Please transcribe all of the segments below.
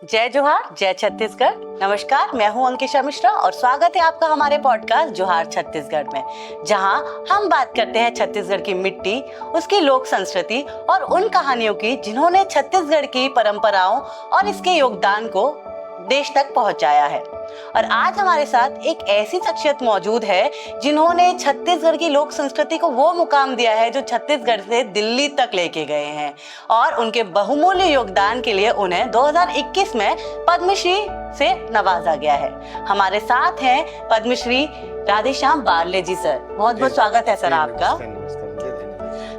जय जोहार, जय छत्तीसगढ़। नमस्कार, मैं हूं अंकिशा मिश्रा और स्वागत है आपका हमारे पॉडकास्ट जोहार छत्तीसगढ़ में, जहां हम बात करते हैं छत्तीसगढ़ की मिट्टी, उसकी लोक संस्कृति और उन कहानियों की जिन्होंने छत्तीसगढ़ की परंपराओं और इसके योगदान को देश तक पहुंचाया है। और आज हमारे साथ एक ऐसी शख्सियत मौजूद है जिन्होंने छत्तीसगढ़ की लोक संस्कृति को वो मुकाम दिया है जो छत्तीसगढ़ से दिल्ली तक लेके गए हैं, और उनके बहुमूल्य योगदान के लिए उन्हें 2021 में पद्मश्री से नवाजा गया है। हमारे साथ हैं पद्मश्री राधेश्याम बारले जी। सर, बहुत बहुत स्वागत है सर आपका।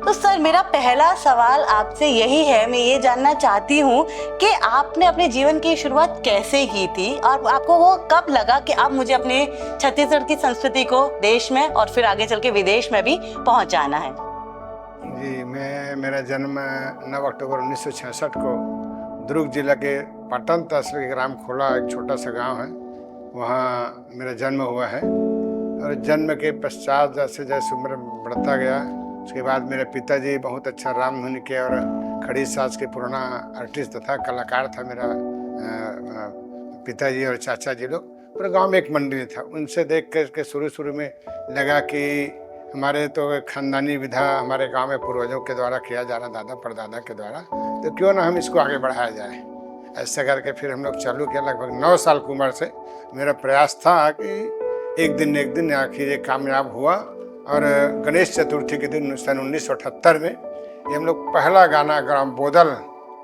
तो सर, मेरा पहला सवाल आपसे यही है, मैं ये जानना चाहती हूँ कि आपने अपने जीवन की शुरुआत कैसे की थी और आपको वो कब लगा कि अब मुझे अपने छत्तीसगढ़ की संस्कृति को देश में और फिर आगे चल के विदेश में भी पहुँचाना है। जी, मेरा जन्म 9 अक्टूबर 1966 को दुर्ग जिला के पाटन तहसील के ग्राम खोला, एक छोटा सा गांव है, वहाँ मेरा जन्म हुआ है। और जन्म के पश्चात जैसे जैसे उम्र बढ़ता गया, उसके बाद मेरे पिताजी बहुत अच्छा राम धुन के और खड़ी साज के पुराना आर्टिस्ट तथा कलाकार था मेरा पिताजी और चाचा जी लोग। पूरे गांव में एक मंडली था, उनसे देख कर शुरू में लगा कि हमारे तो खानदानी विधा हमारे गांव में पूर्वजों के द्वारा किया जा रहा, दादा परदादा के द्वारा, तो क्यों ना हम इसको आगे बढ़ाया जाए। ऐसा करके फिर हम लोग चालू किया। लगभग 9 साल की उम्र से मेरा प्रयास था कि एक दिन आखिर ये कामयाब हुआ। और गणेश चतुर्थी के दिन सन 1978 में ये हम लोग पहला गाना ग्राम बोदल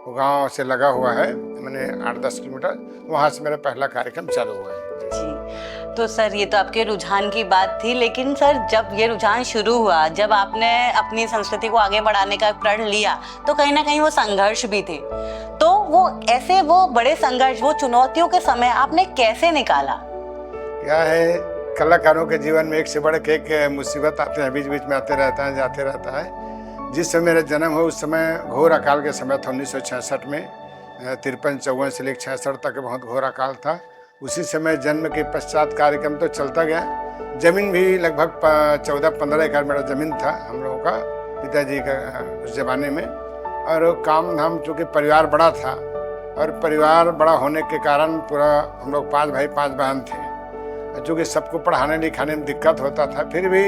गांव से लगा हुआ है, मैंने 8-10 किलोमीटर, वहाँ से मेरा पहला कार्यक्रम चालू हुआ है। जी, तो सर ये तो आपके रुझान की बात थी, लेकिन सर जब ये रुझान शुरू हुआ, जब आपने अपनी संस्कृति को आगे बढ़ाने का प्रण लिया, तो कहीं ना कहीं वो संघर्ष भी थे। तो वो बड़े संघर्ष, वो चुनौतियों के समय आपने कैसे निकाला? क्या है, कलाकारों के जीवन में एक से बढ़ के एक मुसीबत आते हैं, बीच बीच में आते रहता है, जाते रहता है। जिस समय मेरा जन्म हो उस समय घोर अकाल के समय था, 1966 में 53-54 से लेकर 66 तक बहुत घोर अकाल था। उसी समय जन्म के पश्चात कार्यक्रम तो चलता गया। जमीन भी लगभग 14-15 एकड़ मेरा जमीन था हम लोगों का, पिताजी का उस जमाने में। और काम धाम, चूँकि परिवार बड़ा था और परिवार बड़ा होने के कारण पूरा हम लोग 5 भाई 5 बहन थे, चूँकि सबको पढ़ाने लिखाने में दिक्कत होता था। फिर भी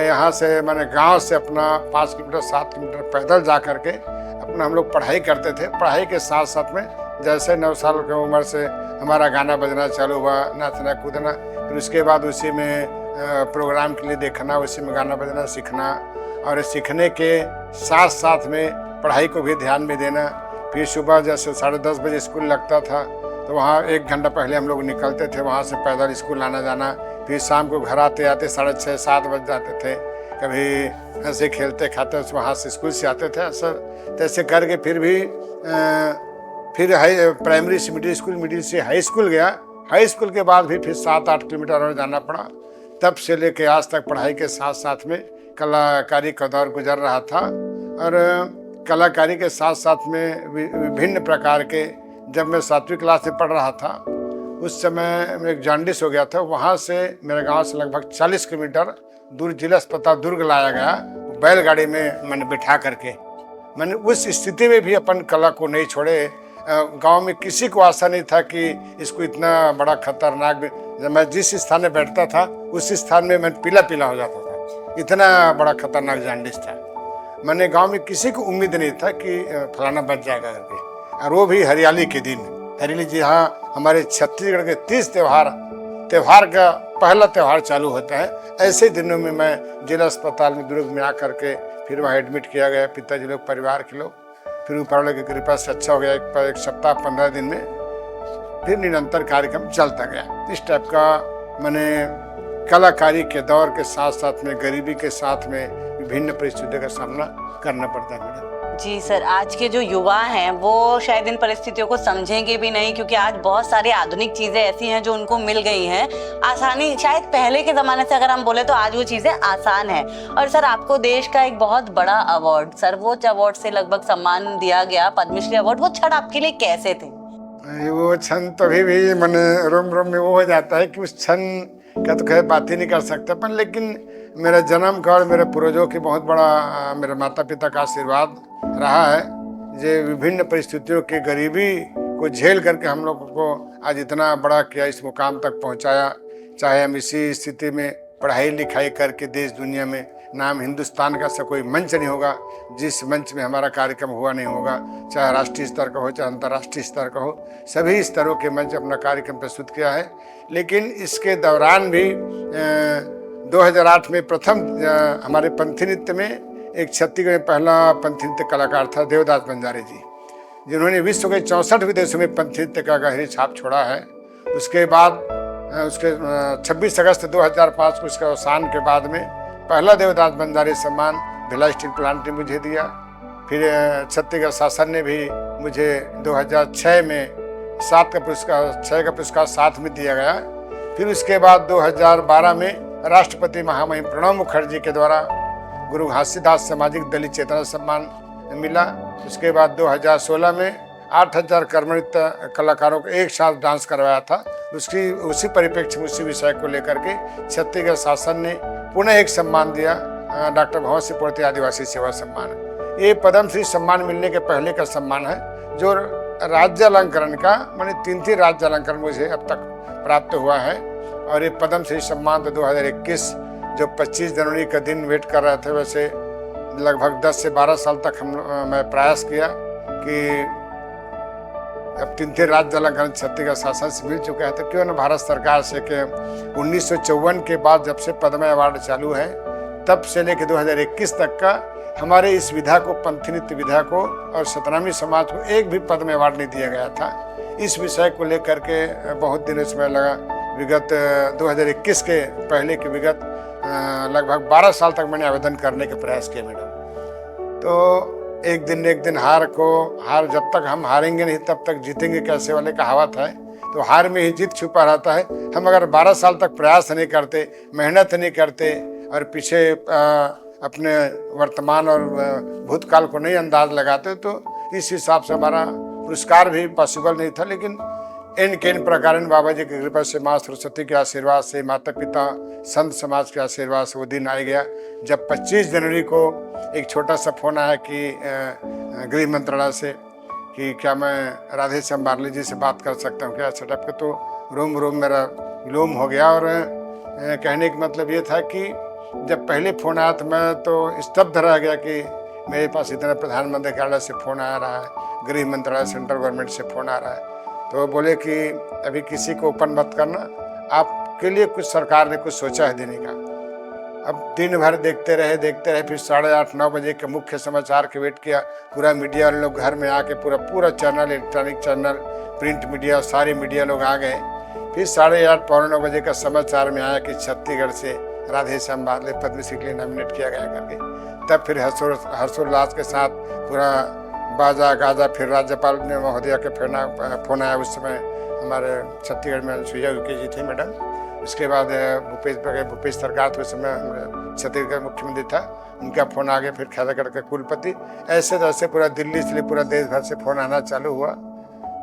यहाँ से मैंने गांव से अपना 5 किलोमीटर 7 किलोमीटर पैदल जा करके अपना हम लोग पढ़ाई करते थे। पढ़ाई के साथ साथ में जैसे 9 साल की उम्र से हमारा गाना बजना चालू हुआ, नाचना कूदना, फिर उसके बाद उसी में प्रोग्राम के लिए देखना, उसी में गाना बजना सीखना, और सीखने के साथ साथ में पढ़ाई को भी ध्यान में देना। फिर सुबह जैसे 10:30 बजे स्कूल लगता था, तो वहाँ 1 घंटा पहले हम लोग निकलते थे, वहाँ से पैदल स्कूल आना जाना। फिर शाम को घर आते 6:30-7 बज जाते थे। कभी ऐसे खेलते खाते वहाँ से स्कूल से आते थे। ऐसे करके फिर भी फिर प्राइमरी से मिडिल स्कूल, मिडिल से हाई स्कूल गया। हाई स्कूल के बाद भी फिर 7-8 किलोमीटर और जाना पड़ा। तब से लेके आज तक पढ़ाई के साथ साथ में कलाकारी का दौर गुजर रहा था। और कलाकारी के साथ साथ में विभिन्न प्रकार के, जब मैं 7वीं क्लास में पढ़ रहा था उस समय में एक जॉन्डिस हो गया था। वहाँ से मेरे गांव से लगभग 40 किलोमीटर दूर जिला अस्पताल दुर्ग लाया गया, बैलगाड़ी में मैंने बिठा करके। मैंने उस स्थिति में भी अपन कला को नहीं छोड़े। गांव में किसी को आशा नहीं था कि इसको इतना बड़ा खतरनाक, जब मैं जिस स्थान में बैठता था उस स्थान में मैं पीला हो जाता था, इतना बड़ा खतरनाक जॉन्डिस था। मैंने गाँव में किसी को उम्मीद नहीं था कि फलाना बच जाएगा करके। और वो भी हरियाली के दिन। हरियाली जी, हाँ, हमारे छत्तीसगढ़ के 30 त्यौहार का पहला त्यौहार चालू होता है। ऐसे दिनों में मैं जिला अस्पताल में दुर्ग में आकर के फिर वहाँ एडमिट किया गया, पिताजी लोग, परिवार के लोग। फिर ऊपर वाले की कृपा से अच्छा हो गया। एक सप्ताह 15 दिन में फिर निरंतर कार्यक्रम चलता गया। इस टाइप का मैंने कलाकारी के दौर के साथ साथ में गरीबी के साथ में विभिन्न परिस्थितियों का सामना करना पड़ता है मेरा। जी सर, आज के जो युवा हैं वो शायद इन परिस्थितियों को समझेंगे भी नहीं, क्योंकि आज बहुत सारी आधुनिक चीजें ऐसी हैं जो उनको मिल गई हैं आसानी। शायद पहले के जमाने से अगर हम बोले तो आज वो चीजें आसान हैं। और सर, आपको देश का एक बहुत बड़ा अवार्ड, सर्वोच्च अवार्ड से लगभग सम्मान दिया गया, पद्मश्री अवार्ड, वो क्षण आपके लिए कैसे थे? वो क्षण तो अभी भी मैंने रोम रोम में वो हो जाता है कि उस क्षण का तो खैर बात ही नहीं कर सकता, पर लेकिन मेरा जन्म का और मेरे पूर्वजों की बहुत बड़ा मेरे माता पिता का आशीर्वाद रहा है। जो विभिन्न परिस्थितियों के गरीबी को झेल करके हम लोगों को आज इतना बड़ा किया, इस मुकाम तक पहुंचाया। चाहे हम इसी स्थिति में पढ़ाई लिखाई करके देश दुनिया में नाम हिंदुस्तान का ऐसा कोई मंच नहीं होगा जिस मंच में हमारा कार्यक्रम हुआ नहीं होगा, चाहे राष्ट्रीय स्तर का हो चाहे अंतर्राष्ट्रीय स्तर का हो, सभी स्तरों के मंच अपना कार्यक्रम प्रस्तुत किया है। लेकिन इसके दौरान भी 2008 में प्रथम हमारे पंथी नृत्य में एक छत्तीसगढ़ में पहला पंथी नृत्य कलाकार था देवदास बंजारे जी, जिन्होंने विश्व के 64 विदेशों में पंथी नृत्य का गहरी छाप छोड़ा है। उसके बाद उसके 26 अगस्त 2005 को उसके अवसान के बाद में पहला देवदास बंजारे सम्मान भिलाई स्टील प्लांट ने मुझे दिया। फिर छत्तीसगढ़ शासन ने भी मुझे 2006 में 6 का पुरस्कार साथ में दिया गया। फिर उसके बाद 2012 में राष्ट्रपति महामहिम प्रणब मुखर्जी के द्वारा गुरु घासीदास सामाजिक दलित चेतना सम्मान मिला। उसके बाद 2016 में 8000 कर्मनित कलाकारों को एक साथ डांस करवाया था। उसी परिप्रेक्ष्य में उसी विषय को लेकर के छत्तीसगढ़ शासन ने पुनः एक सम्मान दिया, डॉक्टर भवन सिंह पोर्ते आदिवासी सेवा सम्मान। ये पद्मश्री सम्मान मिलने के पहले का सम्मान है, जो राज्य अलंकरण का मैंने 3 राज्य अलंकरण मुझे अब तक प्राप्त हुआ है। और ये पद्मश्री सम्मान तो 2021 जो 25 जनवरी का दिन वेट कर रहे थे, वैसे लगभग 10 से 12 साल तक मैं प्रयास किया कि अब 3 राज्य अलंकरण छत्तीसगढ़ शासन से मिल चुका है, तो क्यों न भारत सरकार से कि 1954 के बाद जब से पद्म अवार्ड चालू है तब से लेकर 2021 तक का हमारे इस विधा को, पंथी नृत्य विधा को और सतनामी समाज को एक भी पद्म अवार्ड नहीं दिया गया था। इस विषय को लेकर के बहुत दिन समय लगा। विगत 2021 के पहले के विगत लगभग 12 साल तक मैंने आवेदन करने के प्रयास किए मैडम। तो एक दिन हार जब तक हम हारेंगे नहीं तब तक जीतेंगे कैसे वाले कहावत है, तो हार में ही जीत छुपा रहता है। हम अगर 12 साल तक प्रयास नहीं करते, मेहनत नहीं करते और पीछे अपने वर्तमान और भूतकाल को नहीं अंदाज लगाते, तो इस हिसाब से हमारा पुरस्कार भी पॉसिबल नहीं था। लेकिन इन प्रकार बाबा जी की कृपा से, माँ सरस्वती के आशीर्वाद से, माता पिता संत समाज के आशीर्वाद से वो दिन आ गया जब 25 जनवरी को एक छोटा सा फोन आया कि गृह मंत्रालय से कि क्या मैं राधे श्याम बारले जी से बात कर सकता हूँ क्या। सेटअप के तो रोम मेरा विलोम हो गया। और कहने का मतलब ये था कि जब पहले फ़ोन आया तो मैं तो स्तब्ध रह गया कि मेरे पास इतना प्रधानमंत्री कार्यालय से फ़ोन आ रहा है, गृह मंत्रालय सेंट्रल गवर्नमेंट से फ़ोन आ रहा है। तो बोले कि अभी किसी को ओपन मत करना, आपके लिए कुछ सरकार ने कुछ सोचा है देने का। अब दिन भर देखते रहे, फिर 8:30-9 बजे के मुख्य समाचार के वेट किया। पूरा मीडिया वाले लोग घर में आके पूरा channel, electronic channel, print media, सारे मीडिया लोग आ गए। फिर 8:30-9 बजे का समाचार में आया कि छत्तीसगढ़ से राधे श्याम बारले पद्मश्री के लिए नॉमिनेट किया गया करके। तब फिर हर्षोल्लास के साथ पूरा बाजा गाजा, फिर राज्यपाल ने महोदया के फोन आया। उस समय हमारे छत्तीसगढ़ में सुजा उके जी थे मैडम। उसके बाद भूपेश सरकार थे, उस समय छत्तीसगढ़ का मुख्यमंत्री था, उनका फ़ोन आ गया। फिर खैरागढ़ के कुलपति, ऐसे जैसे पूरा दिल्ली से पूरा देश भर से फ़ोन आना चालू हुआ।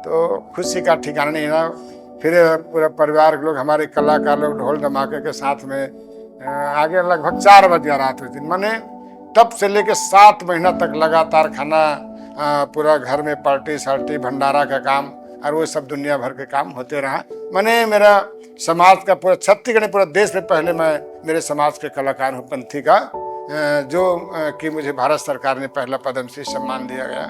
तो खुशी का ठिकाना नहीं रहा। फिर पूरा परिवार के लोग, हमारे कलाकार लोग ढोल धमाके के साथ में आगे लगभग 4 बज गया रात उस दिन। मैंने तब से लेकर 7 महीना तक लगातार खाना, पूरा घर में पार्टी सार्टी भंडारा का काम और वो सब दुनिया भर के काम होते रहा। मैंने मेरा समाज का पूरा छत्तीसगढ़, पूरा देश में पहले मैं मेरे समाज के कलाकार हूँ पंथी का, जो कि मुझे भारत सरकार ने पहला पद्मश्री सम्मान दिया गया।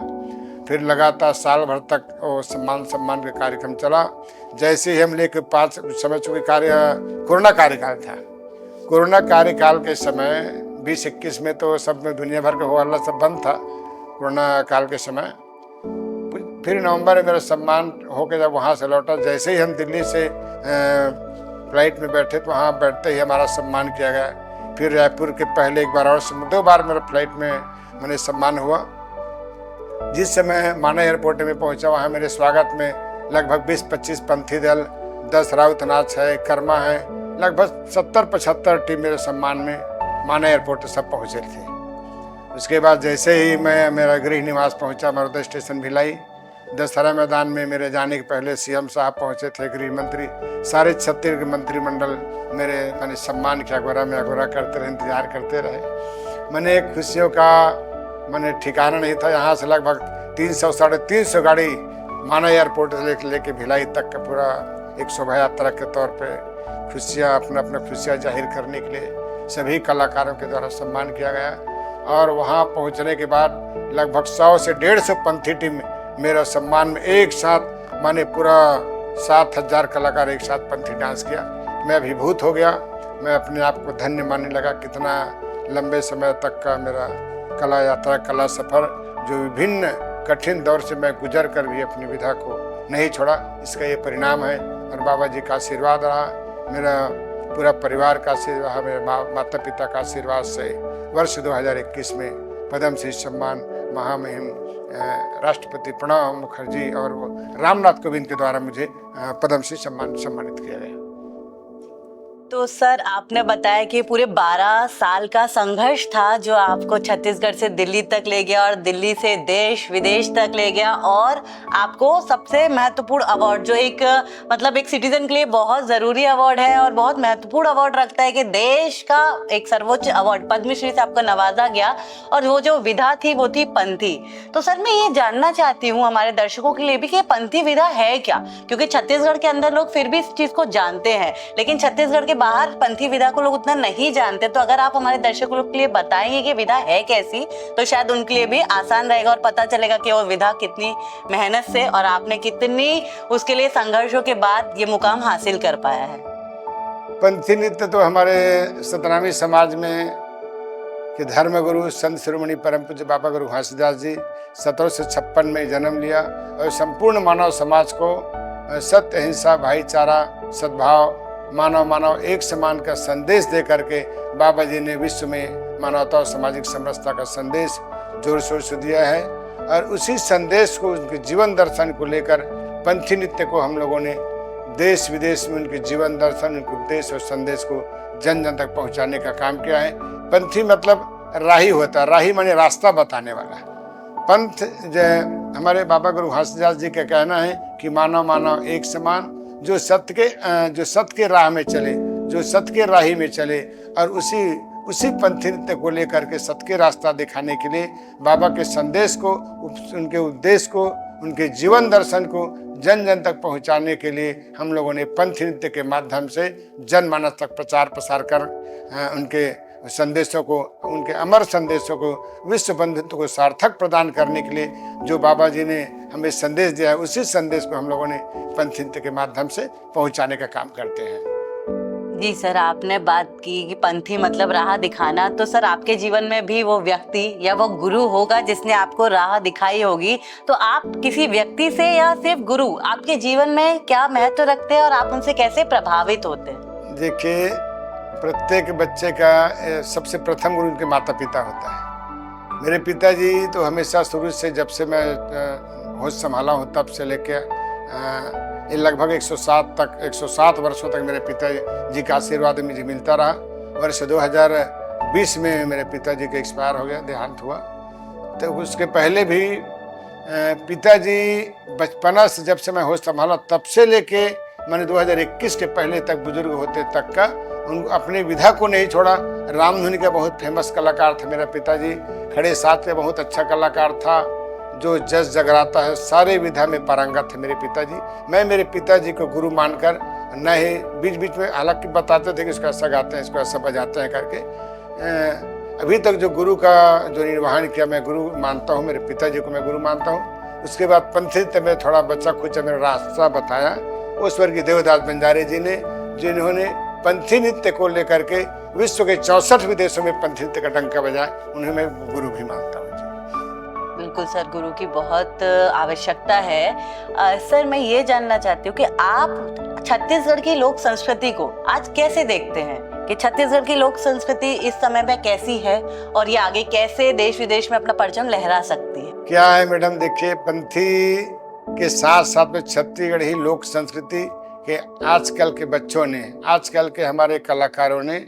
फिर लगातार साल भर तक वो सम्मान का कार्यक्रम चला। जैसे ही हम लेकर 5 समय, चूँकि कोरोना कार्यकाल था, कोरोना कार्यकाल के समय 2021 में तो सब में दुनिया भर का हल्ला सब बंद था कोरोना काल के समय। फिर नवंबर में मेरा सम्मान होकर जब वहाँ से लौटा, जैसे ही हम दिल्ली से फ्लाइट में बैठे तो वहाँ बैठते ही हमारा सम्मान किया गया। फिर रायपुर के पहले एक बार और 2 बार मेरा फ्लाइट में मैंने सम्मान हुआ। जिस समय माना एयरपोर्ट में पहुँचा, वहाँ मेरे स्वागत में लगभग 20-25 पंथी दल, 10 राउत नाच है, कर्मा है, लगभग 70-75 टीम मेरे सम्मान में माना एयरपोर्ट सब पहुँचे थे। उसके बाद जैसे ही मैं मेरा गृह निवास पहुँचा, मरोदा स्टेशन भिलाई, दशहरा मैदान में मेरे जाने के पहले सीएम साहब पहुँचे थे, गृह मंत्री, सारे छत्तीसगढ़ मंत्रिमंडल मैंने सम्मान किया। अगोरा में अगोरा करते रहे, इंतजार करते रहे। मैंने खुशियों का ठिकाना नहीं था। यहाँ से लगभग 300-350 गाड़ी माना एयरपोर्ट से लेके भिलाई तक का पूरा एक शोभा यात्रा के तौर पे खुशियाँ अपना खुशियाँ जाहिर करने के लिए सभी कलाकारों के द्वारा सम्मान किया गया। और वहाँ पहुँचने के बाद लगभग 100 से 150 पंथी टीम मेरा सम्मान में एक साथ माने पूरा 7000 कलाकार एक साथ पंथी डांस किया। मैं अभिभूत हो गया। मैं अपने आप को धन्य मानने लगा। कितना लंबे समय तक का मेरा कला यात्रा, कला सफर, जो विभिन्न कठिन दौर से मैं गुजर कर भी अपनी विधा को नहीं छोड़ा, इसका ये परिणाम है। और बाबा जी का आशीर्वाद रहा, मेरा पूरा परिवार का आशीर्वाद रहा, मेरे माता पिता का आशीर्वाद से वर्ष 2021 में पद्म श्री सम्मान महामहिम राष्ट्रपति प्रणब मुखर्जी और रामनाथ कोविंद के द्वारा मुझे पद्म श्री सम्मानित किया गया। तो सर, आपने बताया कि पूरे 12 साल का संघर्ष था जो आपको छत्तीसगढ़ से दिल्ली तक ले गया और दिल्ली से देश विदेश तक ले गया, और आपको सबसे महत्वपूर्ण अवार्ड, जो एक मतलब एक सिटीजन के लिए बहुत ज़रूरी अवार्ड है और बहुत महत्वपूर्ण अवार्ड रखता है, कि देश का एक सर्वोच्च अवार्ड पद्मश्री से आपको नवाजा गया। और वो जो विधा थी वो थी पंथी। तो सर, मैं ये जानना चाहती हूँ हमारे दर्शकों के लिए भी कि पंथी विधा है क्या, क्योंकि छत्तीसगढ़ के अंदर लोग फिर भी इस चीज़ को जानते हैं, लेकिन छत्तीसगढ़ के बाहर पंथी विधा को लोग उतना नहीं जानते। तो अगर आप हमारे दर्शकों के लिए बताएंगे कि विधा है कैसी, तो शायद उनके लिए भी आसान रहेगा और पता चलेगा कि वो विधा कितनी मेहनत से और आपने कितनी उसके लिए संघर्षों के बाद ये मुकाम हासिल कर पाया है। पंथी नृत्य तो हमारे सतनामी समाज में कि धर्म गुरु संत शिरोमणि परम पूज्य बाबा गुरु घासीदास जी 1756 में जन्म लिया और संपूर्ण मानव समाज को सत्य, अहिंसा, भाईचारा, सद्भाव, मानव एक समान का संदेश दे करके बाबा जी ने विश्व में मानवता और सामाजिक समरसता का संदेश जोर शोर से दिया है। और उसी संदेश को, उनके जीवन दर्शन को लेकर पंथी नृत्य को हम लोगों ने देश विदेश में उनके जीवन दर्शन, उनके उपदेश और संदेश को जन जन तक पहुंचाने का काम किया है। पंथी मतलब राही होता है, राही माने रास्ता बताने वाला। पंथ हमारे बाबा गुरु घासीदास जी का कहना है कि मानव एक समान, जो सत्य के राह में चले, जो सत्य के राही में चले, और उसी पंथी नृत्य को लेकर के सत्य के रास्ता दिखाने के लिए बाबा के संदेश को, उनके उद्देश्य को, उनके जीवन दर्शन को जन जन तक पहुंचाने के लिए हम लोगों ने पंथी नृत्य के माध्यम से जनमानस तक प्रचार प्रसार कर उनके संदेशों को, उनके अमर संदेशों को, विश्व बंधुत्व को सार्थक प्रदान करने के लिए जो बाबा जी ने हमें संदेश दिया है, उसी संदेश को हम लोगों ने पंथी नृत्य के माध्यम से पहुंचाने का काम करते हैं। जी सर, आपने बात की कि पंथी मतलब राह दिखाना। तो सर, आपके जीवन में भी वो व्यक्ति या वो गुरु होगा जिसने आपको राह दिखाई होगी। तो आप किसी व्यक्ति से या सिर्फ गुरु आपके जीवन में क्या महत्व रखते हैं और आप उनसे कैसे प्रभावित होते हैं? देखिए, प्रत्येक बच्चे का सबसे प्रथम गुरु उनके माता पिता होता है। मेरे पिताजी तो हमेशा शुरू से, जब से मैं होश संभाला हूँ तब से लेके ये लगभग 107 वर्षों तक मेरे पिताजी का आशीर्वाद मुझे मिलता रहा। वर्ष 2020 में मेरे पिताजी का एक्सपायर हो गया, देहांत हुआ। तो उसके पहले भी पिताजी बचपना से, जब से मैं होश संभाला तब से लेके मैंने 2021 के पहले तक, बुजुर्ग होते तक का, उन अपनी विधा को नहीं छोड़ा। रामधुनी का बहुत फेमस कलाकार था मेरा पिताजी। खड़े साथ में बहुत अच्छा कलाकार था, जो जस जगराता है, सारे विधा में पारंगत है मेरे पिताजी। मैं मेरे पिताजी को गुरु मानकर, न ही बीच बीच में हालांकि बताते थे कि इसको ऐसा गाते हैं, इसको ऐसा बजाते हैं करके, अभी तक जो गुरु का जो निर्वहन किया, मैं गुरु मानता हूँ, मेरे पिताजी को मैं गुरु मानता हूँ। उसके बाद पंथी नृत्य में थोड़ा बच्चा खुद मेरा रास्ता बताया उस स्वर्गीय देवदास बंजारे जी ने, जिन्होंने पंथी नृत्य को लेकर के विश्व के 64 विदेशों में पंथी नृत्य का डंका बजाया, उन्हें मैं गुरु भी मानता हूँ। बिल्कुल सर, गुरु की बहुत आवश्यकता है। सर, मैं ये जानना चाहती हूँ कि आप छत्तीसगढ़ की लोक संस्कृति को आज कैसे देखते हैं, कि छत्तीसगढ़ की लोक संस्कृति इस समय में कैसी है और ये आगे कैसे देश विदेश में अपना परचम लहरा सकती है? क्या है मैडम, देखिए, पंथी के साथ साथ में छत्तीसगढ़ ही लोक संस्कृति के आजकल के बच्चों ने, आजकल के हमारे कलाकारों ने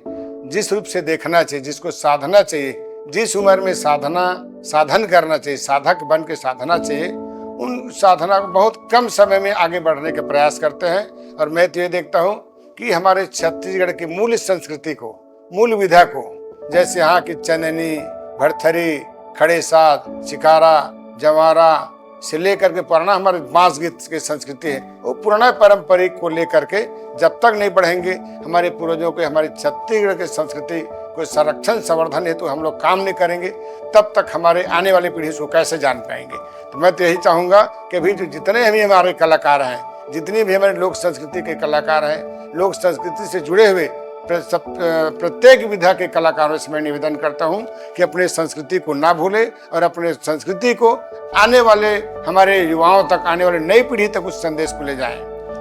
जिस रूप से देखना चाहिए, जिसको साधना चाहिए, जिस उम्र में साधन करना चाहिए, साधक बन के साधना चाहिए, उन साधना को बहुत कम समय में आगे बढ़ने के प्रयास करते हैं। और मैं तो ये देखता हूँ कि हमारे छत्तीसगढ़ की मूल संस्कृति को, मूल विधा को, जैसे यहाँ की चननी, भरथरी, खड़े साथ, चिकारा, जवारा, से लेकर के पुराना हमारे बांस गीत की संस्कृति है, वो पुराना पारंपरिक को लेकर के जब तक नहीं बढ़ेंगे, हमारे पूर्वजों के, हमारी छत्तीसगढ़ की संस्कृति को संरक्षण संवर्धन हेतु हम लोग काम नहीं करेंगे, तब तक हमारे आने वाली पीढ़ी इसको कैसे जान पाएंगे। तो मैं तो यही चाहूँगा कि अभी जो जितने भी हमारे कलाकार हैं, जितनी भी हमारे लोक संस्कृति के कलाकार हैं, लोक संस्कृति से जुड़े हुए प्रत्येक विधा के कलाकारों से मैं निवेदन करता हूं कि अपने संस्कृति को ना भूले और अपने संस्कृति को आने वाले हमारे युवाओं तक, आने वाले नई पीढ़ी तक उस संदेश को ले जाएं।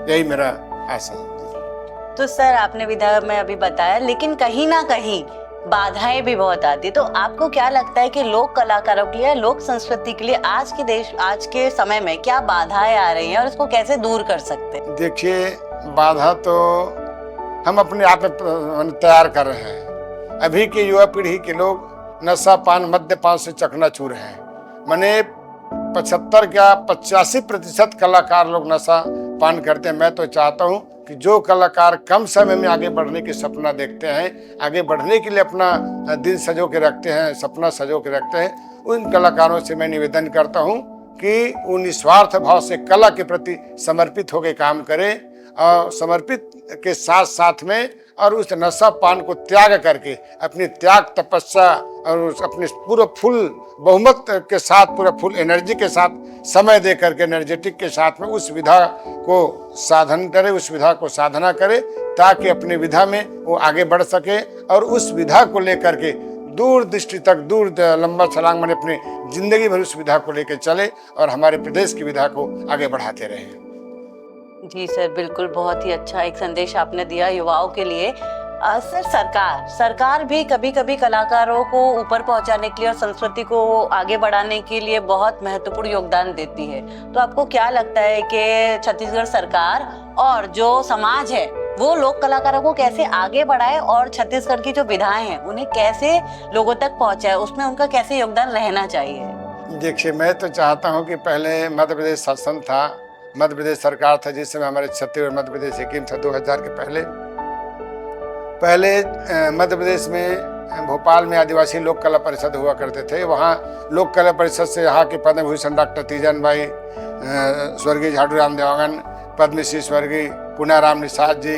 यही मेरा आशा है। तो सर, आपने विधा में अभी बताया, लेकिन कहीं ना कहीं बाधाएं भी बहुत आती, तो आपको क्या लगता है कि लोक कलाकारों के लिए, लोक संस्कृति के लिए आज के समय में क्या बाधाएं आ रही हैं और इसको कैसे दूर कर सकते हैं? देखिए, बाधा तो हम अपने आप में तैयार कर रहे हैं। अभी के युवा पीढ़ी के लोग नशा पान मद्यपान से चकनाचूर हैं। माने 75 या 85% कलाकार लोग नशा पान करते हैं। मैं तो चाहता हूं कि जो कलाकार कम समय में आगे बढ़ने की सपना देखते हैं, आगे बढ़ने के लिए अपना दिल सजो के रखते हैं, सपना सजो के रखते हैं, उन कलाकारों से मैं निवेदन करता हूं कि वो निस्वार्थ भाव से कला के प्रति समर्पित होकर काम करें, और समर्पित के साथ साथ में और उस नशा पान को त्याग करके अपनी त्याग तपस्या और अपने पूरा फुल बहुमत के साथ, पूरा फुल एनर्जी के साथ समय दे करके, एनर्जेटिक के साथ में उस विधा को साधन करे, उस विधा को साधना करे, ताकि अपने विधा में वो आगे बढ़ सके और उस विधा को लेकर के दूर दृष्टि तक, दूर लंबा छलांग मैंने अपनी जिंदगी भर उस विधा को लेकर चले और हमारे प्रदेश की विधा को आगे बढ़ाते रहे। जी सर, बिल्कुल, बहुत ही अच्छा एक संदेश आपने दिया युवाओं के लिए। सर, सरकार भी कभी कभी कलाकारों को ऊपर पहुंचाने के लिए और संस्कृति को आगे बढ़ाने के लिए बहुत महत्वपूर्ण योगदान देती है। तो आपको क्या लगता है कि छत्तीसगढ़ सरकार और जो समाज है वो लोक कलाकारों को कैसे आगे बढ़ाए और छत्तीसगढ़ की जो विधाएं हैं उन्हें कैसे लोगों तक पहुंचाए, उसमें उनका कैसे योगदान रहना चाहिए? देखिए, मैं तो चाहता हूँ कि पहले मध्य प्रदेश शासन था, मध्य प्रदेश सरकार था, जिस समय हमारे छत्तीसगढ़ मध्य प्रदेश एकीम था 2000 के पहले मध्य प्रदेश में भोपाल में आदिवासी लोक कला परिषद हुआ करते थे। वहाँ लोक कला परिषद से यहाँ के पद्म भूषण डॉक्टर तीजन भाई, स्वर्गीय झाड़ू राम देवांगन, पद्मश्री स्वर्गीय पुनाराम निषाद जी,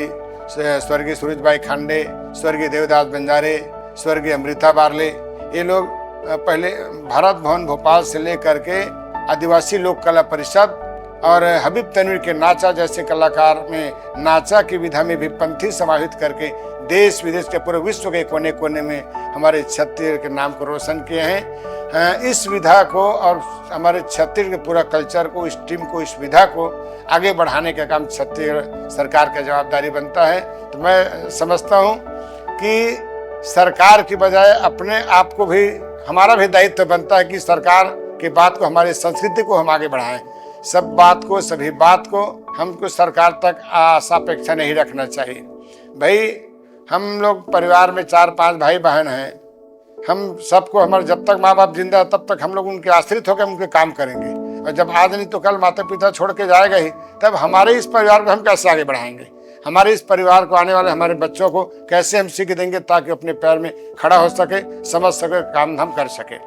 स्वर्गीय सूरज भाई खांडे, स्वर्गीय देवदास बंजारे, स्वर्गीय अमृता बारले, ये लोग पहले भारत भवन भोपाल से लेकर के आदिवासी लोक कला परिषद और हबीब तनवीर के नाचा जैसे कलाकार में नाचा की विधा में भी पंथी समाहित करके देश विदेश के पूरे विश्व के कोने कोने में हमारे छत्तीसगढ़ के नाम को रोशन किए हैं। इस विधा को और हमारे छत्तीसगढ़ के पूरा कल्चर को, इस टीम को, इस विधा को आगे बढ़ाने का काम छत्तीसगढ़ सरकार का जवाबदारी बनता है। तो मैं समझता हूँ कि सरकार की बजाय अपने आप को भी, हमारा भी दायित्व बनता है कि सरकार की बात को, हमारी संस्कृति को हम आगे बढ़ाएं। सब बात को, सभी बात को हमको सरकार तक आशा अपेक्षा नहीं रखना चाहिए। भाई, हम लोग परिवार में 4-5 भाई बहन हैं, हम सबको, हमारे जब तक माँ बाप जिंदा तब तक हम लोग उनके आश्रित होकर उनके काम करेंगे, और जब आज नहीं तो कल माता पिता छोड़ के जाएगा ही, तब हमारे इस परिवार को हम कैसे आगे बढ़ाएंगे? हमारे इस परिवार को, आने वाले हमारे बच्चों को कैसे हम सीख देंगे ताकि अपने पैर में खड़ा हो सके, समझ सके, काम धाम कर सके।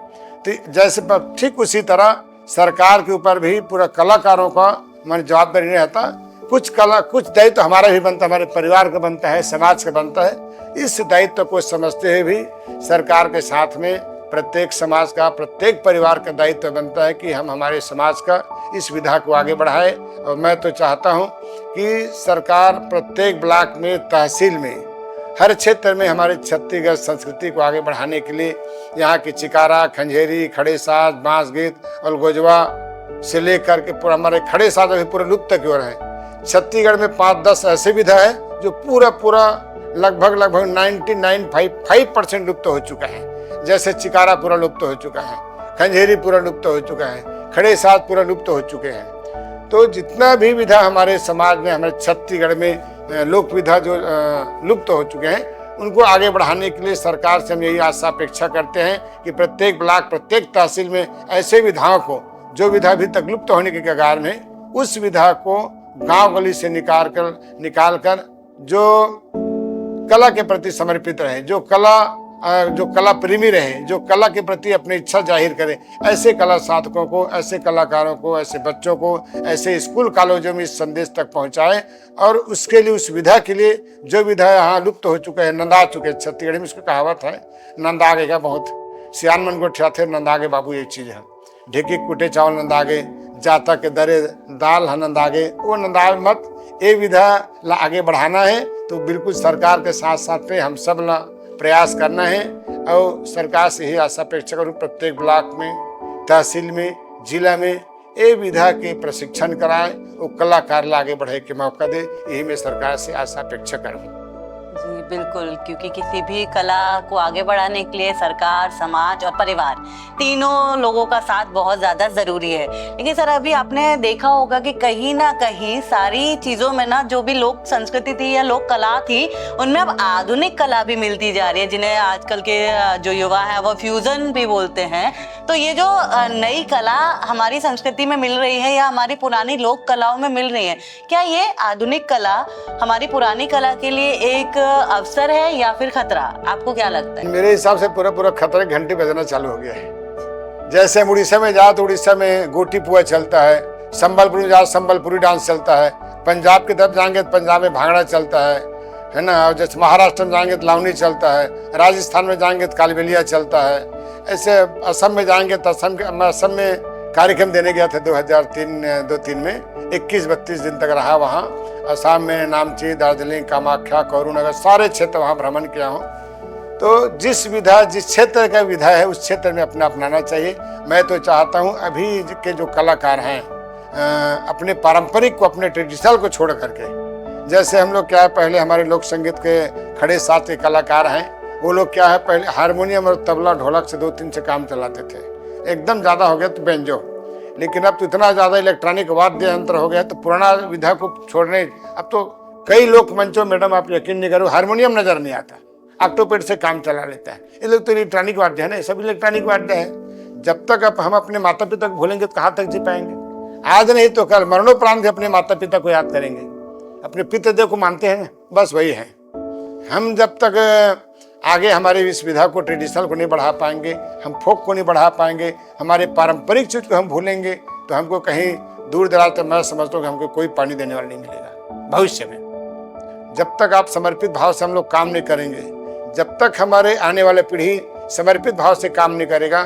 तो जैसे ठीक उसी तरह सरकार के ऊपर भी पूरा कलाकारों का मन जवाबदारी नहीं रहता। कुछ दायित्व तो हमारा भी बनता है, हमारे परिवार का बनता है, समाज का बनता है। इस दायित्व को समझते हुए भी सरकार के साथ में प्रत्येक समाज का, प्रत्येक परिवार का दायित्व बनता है कि हम हमारे समाज का इस विधा को आगे बढ़ाए। और मैं तो चाहता हूँ कि सरकार प्रत्येक ब्लॉक में, तहसील में, हर क्षेत्र में हमारे छत्तीसगढ़ संस्कृति को आगे बढ़ाने के लिए यहाँ की चिकारा, खंजेरी, खड़े साज, बांस गीत और गोजवा से लेकर के पूरा हमारे खड़े साज अभी पूरे लुप्त की ओर है। छत्तीसगढ़ में 5-10 ऐसे विधा है जो पूरा लगभग 99.5% लुप्त हो चुका है। जैसे चिकारा पूरा लुप्त हो चुका है, खंजेरी पूरा लुप्त हो चुका है, खड़े साज पूरा लुप्त हो चुके हैं। तो जितना भी विधा हमारे समाज में, हमारे छत्तीसगढ़ में लोक विधा जो लुप्त हो चुके हैं, उनको आगे बढ़ाने के लिए सरकार से हम यही आशा अपेक्षा करते हैं कि प्रत्येक ब्लॉक, प्रत्येक तहसील में ऐसे विधाओं को, जो विधा अभी तक लुप्त होने के कगार में, उस विधा को गांव गली से निकाल कर जो कला के प्रति समर्पित रहे, जो कला जो कला प्रेमी रहे, जो कला के प्रति अपनी इच्छा जाहिर करे, ऐसे कला साधकों को, ऐसे कलाकारों को, ऐसे बच्चों को, ऐसे स्कूल कॉलेजों में इस संदेश तक पहुंचाए। और उसके लिए, उस विधा के लिए, जो विधा यहाँ लुप्त हो चुका है, नंदा चुके हैं। छत्तीसगढ़ में उसकी कहावत है, नंदागे का बहुत सियान मन को थे, नंदागे बाबू ये चीज है। ढेकी कुटे चावल नंदागे, जाता के दरे दाल है नंदागे, वो नंदा मत। ये विधा आगे बढ़ाना है तो बिल्कुल सरकार के साथ साथ में हम सब ला प्रयास करना है। और सरकार से ही आशा अपेक्षा करूँ, प्रत्येक ब्लॉक में, तहसील में, जिला में ये विधा के प्रशिक्षण कराए, वो कलाकार ला आगे बढ़े के मौका दे, यही मैं सरकार से आशा अपेक्षा करूँ। जी बिल्कुल, क्योंकि किसी भी कला को आगे बढ़ाने के लिए सरकार, समाज और परिवार तीनों लोगों का साथ बहुत ज़्यादा ज़रूरी है। लेकिन सर, अभी आपने देखा होगा कि कहीं ना कहीं सारी चीज़ों में ना, जो भी लोक संस्कृति थी या लोक कला थी, उनमें अब आधुनिक कला भी मिलती जा रही है, जिन्हें आजकल के जो युवा हैं वो फ्यूज़न भी बोलते हैं। तो ये जो नई कला हमारी संस्कृति में मिल रही है या हमारी पुरानी लोक कलाओं में मिल रही है, क्या ये आधुनिक कला हमारी पुरानी कला के लिए एक अवसर है या फिर खतरा? आपको क्या लगता है? मेरे हिसाब से पूरा खतरा, घंटी बजना चालू हो गया है। जैसे हम उड़ीसा में जाओ तो उड़ीसा में गोटी पुआ चलता है, संबलपुर जाओ संबलपुरी डांस चलता है, पंजाब की तरफ जाएंगे तो पंजाब में भांगड़ा चलता है ना। और जैसे महाराष्ट्र में जाएंगे तो लावनी चलता है, राजस्थान में जाएंगे तो कालबेलिया चलता है। ऐसे असम में जाएंगे तो असम में कार्यक्रम देने गया था 2003 में, 21-32 दिन तक रहा वहाँ। असम में नामची, दार्जिलिंग, कामाख्या, कौरुनगर, सारे क्षेत्र वहाँ भ्रमण किया हूँ। तो जिस क्षेत्र का विधा है उस क्षेत्र में अपनाना चाहिए। मैं तो चाहता हूँ अभी के जो कलाकार हैं अपने पारंपरिक को, अपने ट्रेडिशनल को छोड़ करके, जैसे हम लोग क्या है, पहले हमारे लोक संगीत के खड़े साथ के कलाकार हैं, वो लोग क्या है, पहले हारमोनियम और तबला ढोलक से 2-3 से काम चलाते थे। एकदम ज़्यादा हो गया तो बेंजो, लेकिन अब तो इतना ज़्यादा इलेक्ट्रॉनिक वाद्य यंत्र हो गया तो पुराना विधा को छोड़ने, अब तो कई लोक मंचों, मैडम आप यकीन नहीं करो, हारमोनियम नजर नहीं आता, ऑक्टोपेड से काम चला लेता है। ये लोग तो इलेक्ट्रॉनिक वाद्य है ना, सब इलेक्ट्रॉनिक वाद्य है। जब तक अब हम अपने माता पिता को भूलेंगे तो कहाँ तक जी पाएंगे? आज नहीं तो कल मरणोपरांत अपने माता पिता को याद करेंगे, अपने पितादेव को मानते हैं, बस वही है। हम जब तक आगे हमारे इस विधा को, ट्रेडिशनल को नहीं बढ़ा पाएंगे, हम फोक को नहीं बढ़ा पाएंगे, हमारे पारंपरिक चीज को हम भूलेंगे, तो हमको कहीं दूर दराज तक, मैं समझता हूँ कि हमको कोई पानी देने वाला नहीं मिलेगा भविष्य में। जब तक आप समर्पित भाव से हम लोग काम नहीं करेंगे, जब तक हमारे आने वाले पीढ़ी समर्पित भाव से काम नहीं करेगा,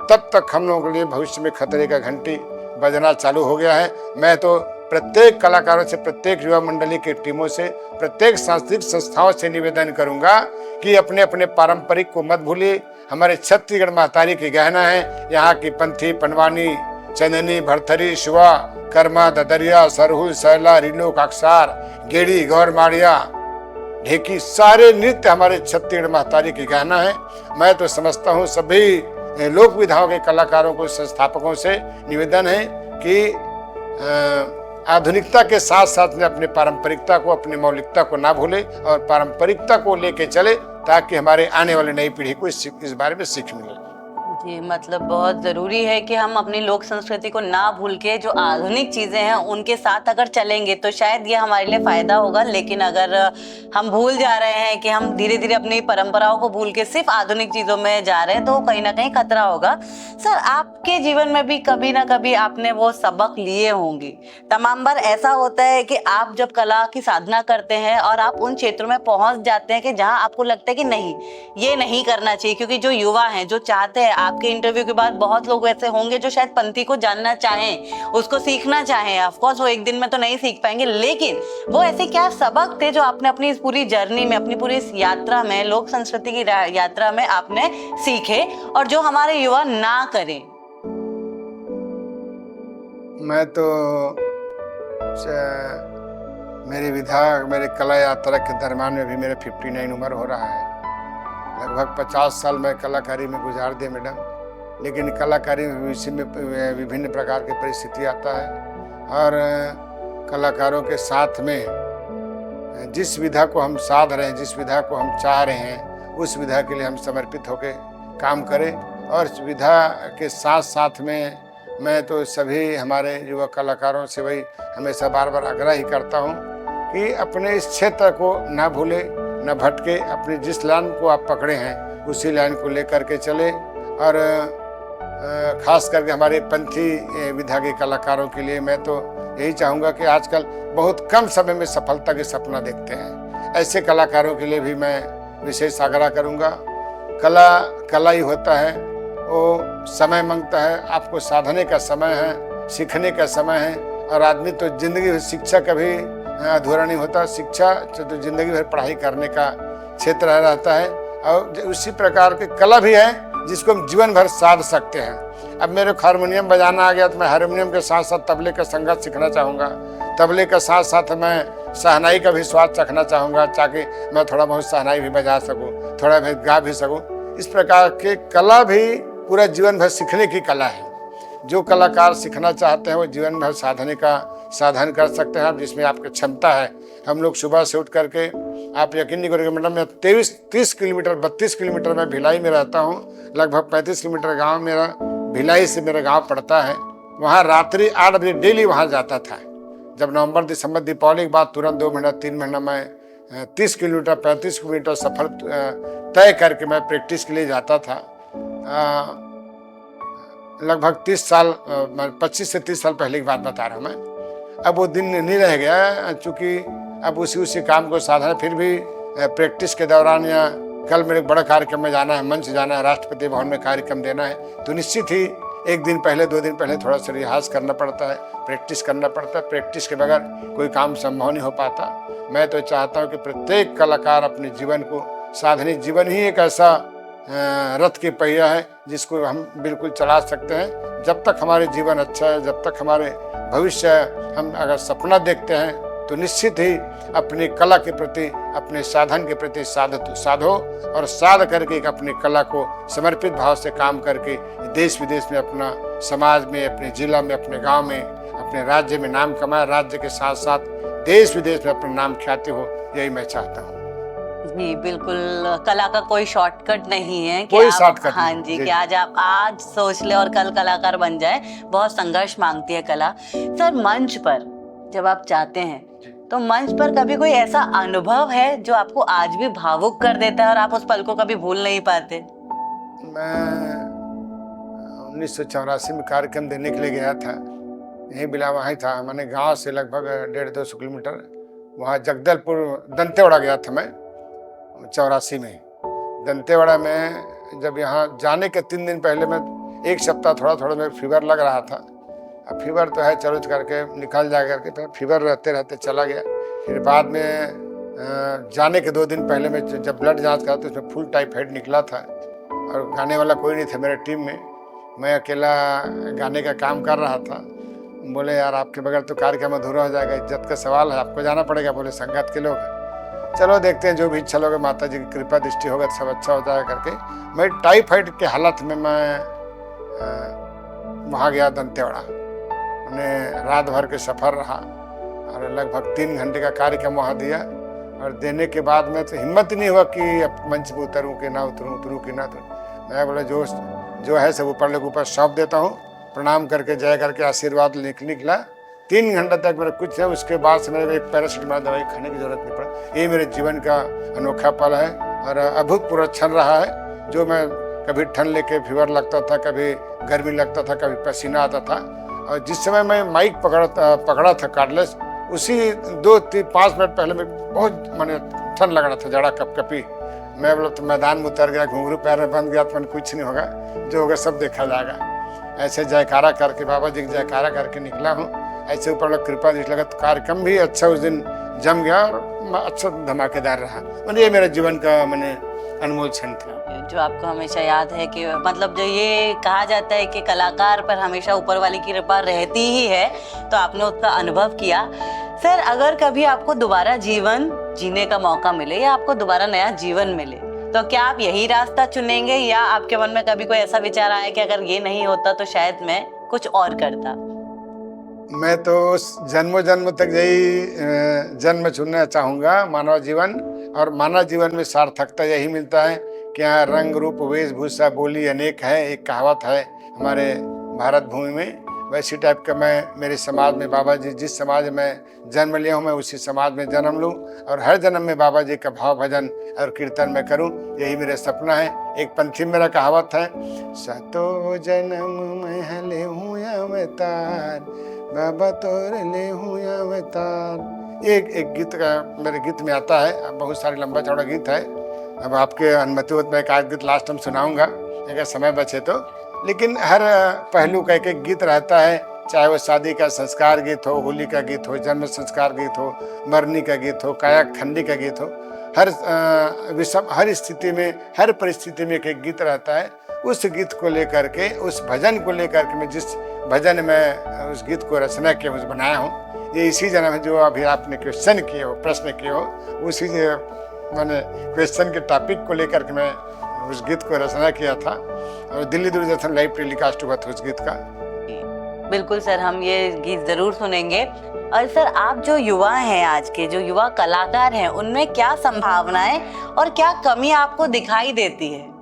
तब तक हम लोगों के लिए भविष्य में खतरे का घंटी बजना चालू हो गया है। मैं तो प्रत्येक कलाकारों से, प्रत्येक युवा मंडली की टीमों से, प्रत्येक सांस्कृतिक संस्थाओं से निवेदन करूंगा कि अपने अपने पारंपरिक को मत भूलिए। हमारे छत्तीसगढ़ महतारी की गहना है, यहाँ की पंथी, पनवानी, चंदनी, भरथरी, शुआ, कर्मा, ददरिया, सरहुल, सैला, रिलो, काकसार, गेड़ी, गौर माड़िया, ढेकी, सारे नृत्य हमारे छत्तीसगढ़ महतारी की गहना है। मैं तो समझता हूँ सभी लोक विधाओं के कलाकारों को, संस्थापकों से निवेदन है कि आधुनिकता के साथ साथ में अपने पारंपरिकता को, अपनी मौलिकता को ना भूले और पारंपरिकता को लेके चले, ताकि हमारे आने वाली नई पीढ़ी को इस बारे में सीख मिले। जी, मतलब बहुत ज़रूरी है कि हम अपनी लोक संस्कृति को ना भूल के जो आधुनिक चीज़ें हैं उनके साथ अगर चलेंगे तो शायद ये हमारे लिए फ़ायदा होगा। लेकिन अगर हम भूल जा रहे हैं कि हम धीरे धीरे अपनी परंपराओं को भूल के सिर्फ आधुनिक चीज़ों में जा रहे हैं, तो कहीं ना कहीं खतरा होगा। सर, आपके जीवन में भी कभी ना कभी आपने वो सबक लिए होंगे। तमाम बार ऐसा होता है कि आप जब कला की साधना करते हैं और आप उन क्षेत्रों में पहुँच जाते हैं कि जहाँ आपको लगता है कि नहीं, ये नहीं करना चाहिए, क्योंकि जो युवा हैं, जो चाहते हैं, आपके इंटरव्यू के बाद बहुत लोग ऐसे होंगे जो शायद पंथी को जानना चाहें, उसको सीखना चाहें। ऑफ कोर्स वो एक दिन में तो नहीं सीख पाएंगे, लेकिन वो ऐसे क्या सबक थे जो आपने अपनी इस पूरी जर्नी में, अपनी पूरी इस यात्रा में, लोक संस्कृति की यात्रा में आपने सीखे और जो हमारे युवा ना करें? मैं तो मेरी विधा, मेरे कला यात्रा के दरम्यान में भी मेरे 59 उम्र हो रहा है। लगभग 50 साल मैं कलाकारी में गुजार दिए मैडम। लेकिन कलाकारी में विभिन्न प्रकार की परिस्थिति आता है और कलाकारों के साथ में जिस विधा को हम साध रहे हैं, जिस विधा को हम चाह रहे हैं, उस विधा के लिए हम समर्पित होकर काम करें। और इस विधा के साथ साथ में मैं तो सभी हमारे युवा कलाकारों से वही हमेशा बार बार आग्रह ही करता हूँ कि अपने इस क्षेत्र को ना भूले, न भटके, अपने जिस लाइन को आप पकड़े हैं उसी लाइन को लेकर के चले। और खास करके हमारे पंथी विधा के कलाकारों के लिए मैं तो यही चाहूँगा कि आजकल बहुत कम समय में सफलता के सपना देखते हैं, ऐसे कलाकारों के लिए भी मैं विशेष आग्रह करूँगा। कला ही होता है, वो समय मांगता है, आपको साधने का समय है, सीखने का समय है। और आदमी तो जिंदगी भर शिक्षा कभी अधूरा नहीं होता, शिक्षा तो जिंदगी भर पढ़ाई करने का क्षेत्र रहता है। और उसी प्रकार की कला भी है जिसको हम जीवन भर साध सकते हैं। अब मेरे को हारमोनियम बजाना आ गया तो मैं हारमोनियम के साथ साथ तबले का संगत सीखना चाहूँगा, तबले के साथ साथ मैं शहनाई का भी स्वाद चखना चाहूँगा, ताकि मैं थोड़ा बहुत शहनाई भी बजा सकूँ, थोड़ा बहुत गा भी सकूँ। इस प्रकार के कला भी पूरा जीवन भर सीखने की कला है। जो कलाकार सीखना चाहते हैं वो जीवन भर साधने का साधन कर सकते हैं, जिसमें आपकी क्षमता है। हम लोग सुबह से उठ करके, आप यकीन नहीं करेंगे मैडम, मैं 30 किलोमीटर 32 किलोमीटर मैं भिलाई में रहता हूँ, लगभग 35 किलोमीटर गांव मेरा भिलाई से मेरा गांव पड़ता है। वहाँ रात्रि 8 बजे डेली वहाँ जाता था। जब नवंबर दिसंबर दीपावली के बाद तुरंत 2 महीना 3 महीना मैं 30 किलोमीटर 35 किलोमीटर सफर तय करके मैं प्रैक्टिस के लिए जाता था। लगभग 30 साल 25 से 30 साल पहले की बात बता रहा हूँ मैं। अब वो दिन नहीं रह गया, चूँकि अब उसी काम को साधना। फिर भी प्रैक्टिस के दौरान या कल मेरे बड़ा कार्यक्रम में जाना है, मंच जाना है, राष्ट्रपति भवन में कार्यक्रम देना है, तो निश्चित ही 1 दिन पहले 2 दिन पहले थोड़ा सा रियाज करना पड़ता है, प्रैक्टिस करना पड़ता है। प्रैक्टिस के बगैर कोई काम संभव नहीं हो पाता। मैं तो चाहता हूँ कि प्रत्येक कलाकार अपने जीवन को साधने, जीवन ही एक ऐसा रथ की पहिया है जिसको हम बिल्कुल चला सकते हैं। जब तक हमारे जीवन अच्छा है, जब तक हमारे भविष्य, हम अगर सपना देखते हैं तो निश्चित ही अपनी कला के प्रति, अपने साधन के प्रति साधो और साध करके एक अपनी कला को समर्पित भाव से काम करके देश विदेश में, अपना समाज में, अपने जिला में, अपने गांव में, अपने राज्य में नाम कमाए। राज्य के साथ साथ देश विदेश में अपना नाम ख्याति हो, यही मैं चाहता हूँ। जी बिल्कुल, कला का कोई शॉर्टकट नहीं है कि कोई शॉर्टकट हाँ जी, कि आज सोच ले और कल कलाकार बन जाए। बहुत संघर्ष मांगती है कला। सर, मंच पर जब आप जाते हैं तो मंच पर कभी कोई ऐसा अनुभव है जो आपको आज भी भावुक कर देता है और आप उस पल को कभी भूल नहीं पाते? मैं 1984 में कार्यक्रम देने के लिए गया था, यहीं बिला वहाँ था। मैंने गांव से लगभग 150-200 किलोमीटर वहाँ जगदलपुर दंतेवाड़ा गया था मैं 84 में। दंतेवाड़ा में जब यहाँ जाने के 3 दिन पहले मैं 1 सप्ताह थोड़ा मेरे फीवर लग रहा था। अब फीवर तो है, चलो करके निकल जा करके, फिर फीवर रहते चला गया। फिर बाद में जाने के 2 दिन पहले मैं जब ब्लड जांच करा तो उसमें फुल टाइफाइड निकला था और गाने वाला कोई नहीं था मेरे टीम में। मैं अकेला गाने का काम कर रहा था। बोले यार आपके बगैर तो कार्यक्रम अधूरा हो जाएगा, इज्जत का सवाल है, आपको जाना पड़ेगा। बोले संगत के लोग, चलो देखते हैं जो भी इच्छा होगा, माता जी की कृपा दृष्टि होगा तो सब अच्छा हो जाएगा करके मैं टाइफाइड के हालत में मैं वहाँ गया दंतेवाड़ा। मैंने रात भर के सफ़र रहा और लगभग 3 घंटे का कार्यक्रम वहाँ दिया। और देने के बाद में तो हिम्मत नहीं हुआ कि अब मंच पर उतरूँ कि ना उतरूँ कि ना उतरूँ। मैं बोला जो है सब ऊपर लोग ऊपर सौंप देता हूँ, प्रणाम करके जय करके आशीर्वाद निकला। 3 घंटे तक मेरा कुछ है, उसके बाद से मेरे एक पैरासीटामोल दवाई खाने की जरूरत नहीं पड़ा। ये मेरे जीवन का अनोखा पल है और अभूतपूर्व क्षण रहा है। जो मैं कभी ठंड लेके फीवर लगता था, कभी गर्मी लगता था, कभी पसीना आता था। और जिस समय मैं माइक पकड़ा था कार्डलेस, उसी 2-5 मिनट पहले मैं बहुत मैंने ठंड लग रहा था, जड़ा कपकपी। मैं बोला तो मैदान में उतर गया, घुंघरू पैर में बंद गया, तो मैंने कुछ नहीं होगा, जो होगा सब देखा जाएगा। ऐसे जयकारा करके, बाबा जी की जयकारा करके निकला हूँ। ऐसे ऊपर लोग कृपा दृष्टि लगा, तो कार्यक्रम भी अच्छा उस दिन जम गया और अच्छा धमाकेदार रहा। मैंने ये मेरे जीवन का मैंने अनमोल क्षण था जो आपको हमेशा याद है। कि मतलब जो ये कहा जाता है कि कलाकार पर हमेशा ऊपर वाले की कृपा रहती ही है, तो आपने उसका अनुभव किया। सर, अगर कभी आपको दोबारा जीवन जीने का मौका मिले या आपको दोबारा नया जीवन मिले, तो क्या आप यही रास्ता चुनेंगे या आपके मन में कभी कोई ऐसा विचार आया कि अगर ये नहीं होता तो शायद मैं कुछ और करता? मैं तो जन्मों जन्म तक यही जन्म चुनना चाहूँगा, मानव जीवन। और मानव जीवन में सार्थकता यही मिलता है कि यहाँ रंग रूप वेशभूषा बोली अनेक है। एक कहावत है हमारे भारत भूमि में, वैसी टाइप का मैं मेरे समाज में बाबा जी जिस समाज में जन्म लिया हूँ मैं उसी समाज में जन्म लूँ और हर जन्म में बाबा जी का भाव भजन और कीर्तन मैं करूँ, यही मेरा सपना है। एक पंथी में मेरा कहावत है, सतो जन्म में ले हूँ अवतार बाबा तोर ले हूँ अवतार। ये एक गीत का मेरे गीत में आता है, अब बहुत सारे लंबा चौड़ा गीत है। अब आपके अनुमति हो तो मैं एक आध गीत लास्ट में सुनाऊंगा अगर समय बचे तो। लेकिन हर पहलू का एक एक गीत रहता है, चाहे वो शादी का संस्कार गीत हो, होली का गीत हो, जन्म संस्कार गीत हो, मरनी का गीत हो, काया खंडी का गीत हो। हर स्थिति में हर परिस्थिति में एक एक गीत रहता है। उस गीत को लेकर के उस भजन को लेकर के मैं जिस भजन में उस गीत को रचना किया उस बनाया हूँ, ये इसी जन्म है जो अभी आपने क्वेश्चन किए हो, प्रश्न किए हो, उसी मैंने क्वेश्चन के टॉपिक को लेकर के मैं उस गीत को रचना किया था और दिल्ली दूरदर्शन लाइव टेलीकास्ट हुआ था उस गीत का। बिल्कुल सर, हम ये गीत जरूर सुनेंगे। और सर, आप जो युवा हैं, आज के जो युवा कलाकार हैं, उनमें क्या संभावनाएं और क्या कमी आपको दिखाई देती है?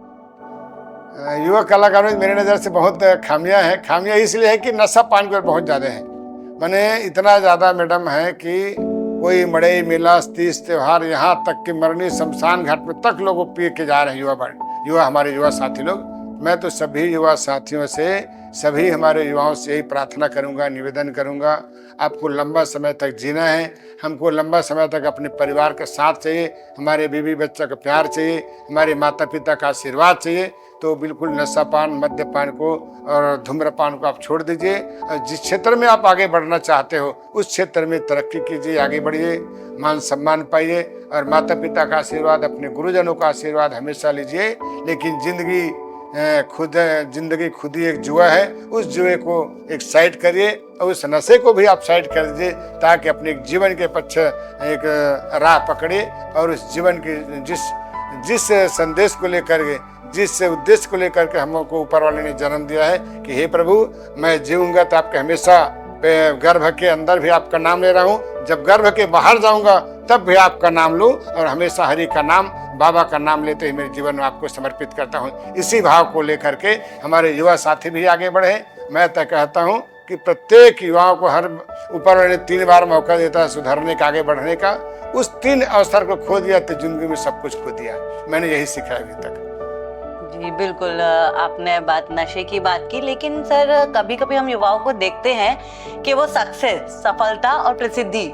युवा कलाकारों में मेरी नज़र से बहुत खामियां हैं। खामियां इसलिए है कि नशा पान पर बहुत ज़्यादा है। मैंने इतना ज़्यादा मैडम है कि कोई मड़ई मेला तीज त्योहार यहाँ तक कि मरनी शमशान घाट में तक लोगों पी के जा रहे हैं युवा हमारे युवा साथी लोग। मैं तो सभी युवा साथियों से, सभी हमारे युवाओं से यही प्रार्थना करूंगा, निवेदन करूंगा, आपको लंबा समय तक जीना है, हमको लंबा समय तक अपने परिवार का साथ चाहिए, हमारे बीवी बच्चा का प्यार चाहिए, हमारे माता पिता का आशीर्वाद चाहिए। तो बिल्कुल नशापान, मद्यपान को और धूम्रपान को आप छोड़ दीजिए और जिस क्षेत्र में आप आगे बढ़ना चाहते हो उस क्षेत्र में तरक्की कीजिए, आगे बढ़िए, मान सम्मान पाइए और माता पिता का आशीर्वाद, अपने गुरुजनों का आशीर्वाद हमेशा लीजिए। लेकिन जिंदगी खुद ही एक जुआ है, उस जुए को एक साइड करिए और उस नशे को भी आप साइड कर दीजिए ताकि अपने जीवन के पीछे एक राह पकड़िए और उस जीवन की जिस संदेश को लेकर के, जिस उद्देश्य को लेकर के हमको ऊपर वाले ने जन्म दिया है कि हे प्रभु मैं जीऊंगा तो आपके हमेशा गर्भ के अंदर भी आपका नाम ले रहा हूँ, जब गर्भ के बाहर जाऊंगा तब भी आपका नाम लूँ और हमेशा हरि का नाम, बाबा का नाम लेते ही मेरे जीवन में आपको समर्पित करता हूँ। इसी भाव को लेकर के हमारे युवा साथी भी आगे बढ़े। मैं तो कहता हूँ कि प्रत्येक युवाओं को हर ऊपर वाले 3 बार मौका देता है सुधरने का, आगे बढ़ने का। उस 3 अवसर को खो दिया तो जिंदगी में सब कुछ खो दिया। मैंने यही सीखा अभी तक। जी बिल्कुल, आपने बात नशे की बात की, लेकिन सर कभी कभी हम युवाओं को देखते हैं कि वो सक्सेस, सफलता और प्रसिद्धि,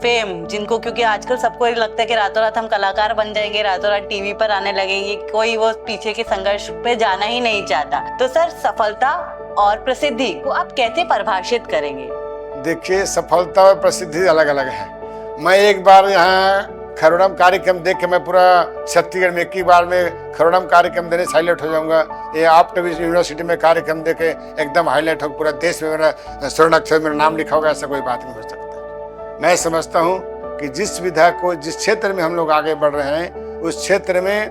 फेम, जिनको क्योंकि आजकल सबको ये लगता है कि रातों रात हम कलाकार बन जाएंगे, रातों रात टीवी पर आने लगेंगे, कोई वो पीछे के संघर्ष पे जाना ही नहीं चाहता। तो सर, सफलता और प्रसिद्धि को आप कैसे परिभाषित करेंगे? देखिए, सफलता और प्रसिद्धि अलग अलग है। मैं एक बार यहाँ खरोड़म कार्यक्रम देख के मैं पूरा छत्तीसगढ़ में एक ही बार में खरोड़म कार्यक्रम देने से हाईलाइट हो जाऊंगा। ये आप यूनिवर्सिटी में कार्यक्रम देखे एकदम हाईलाइट हो, पूरा देश में मेरा स्वर्ण अक्षर मेरा नाम लिखा होगा, ऐसा कोई बात नहीं हो सकता। मैं समझता हूँ कि जिस विधा को, जिस क्षेत्र में हम लोग आगे बढ़ रहे हैं उस क्षेत्र में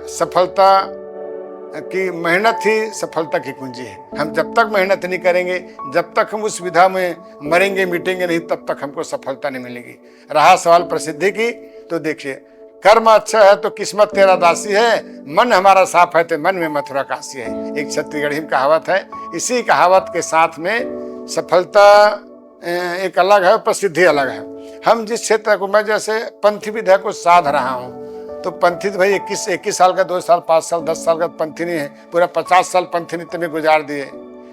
सफलता की मेहनत ही सफलता की कुंजी है। हम जब तक मेहनत नहीं करेंगे, जब तक हम उस विधा में मरेंगे मिटेंगे नहीं, तब तक हमको सफलता नहीं मिलेगी। रहा सवाल प्रसिद्धि की, तो देखिए, कर्म अच्छा है तो किस्मत तेरा दासी है, मन हमारा साफ है तो मन में मथुरा काशी है। एक छत्तीसगढ़ी में कहावत है। इसी कहावत के साथ में सफलता एक अलग है, प्रसिद्धि अलग है। हम जिस क्षेत्र को, मैं जैसे पंथी विधा को साध रहा हूँ, तो पंथी तो भाई 21 साल का, 2 साल, 5 साल, 10 साल का पंथी नहीं है, पूरा 50 साल पंथी नित्य में गुजार दिए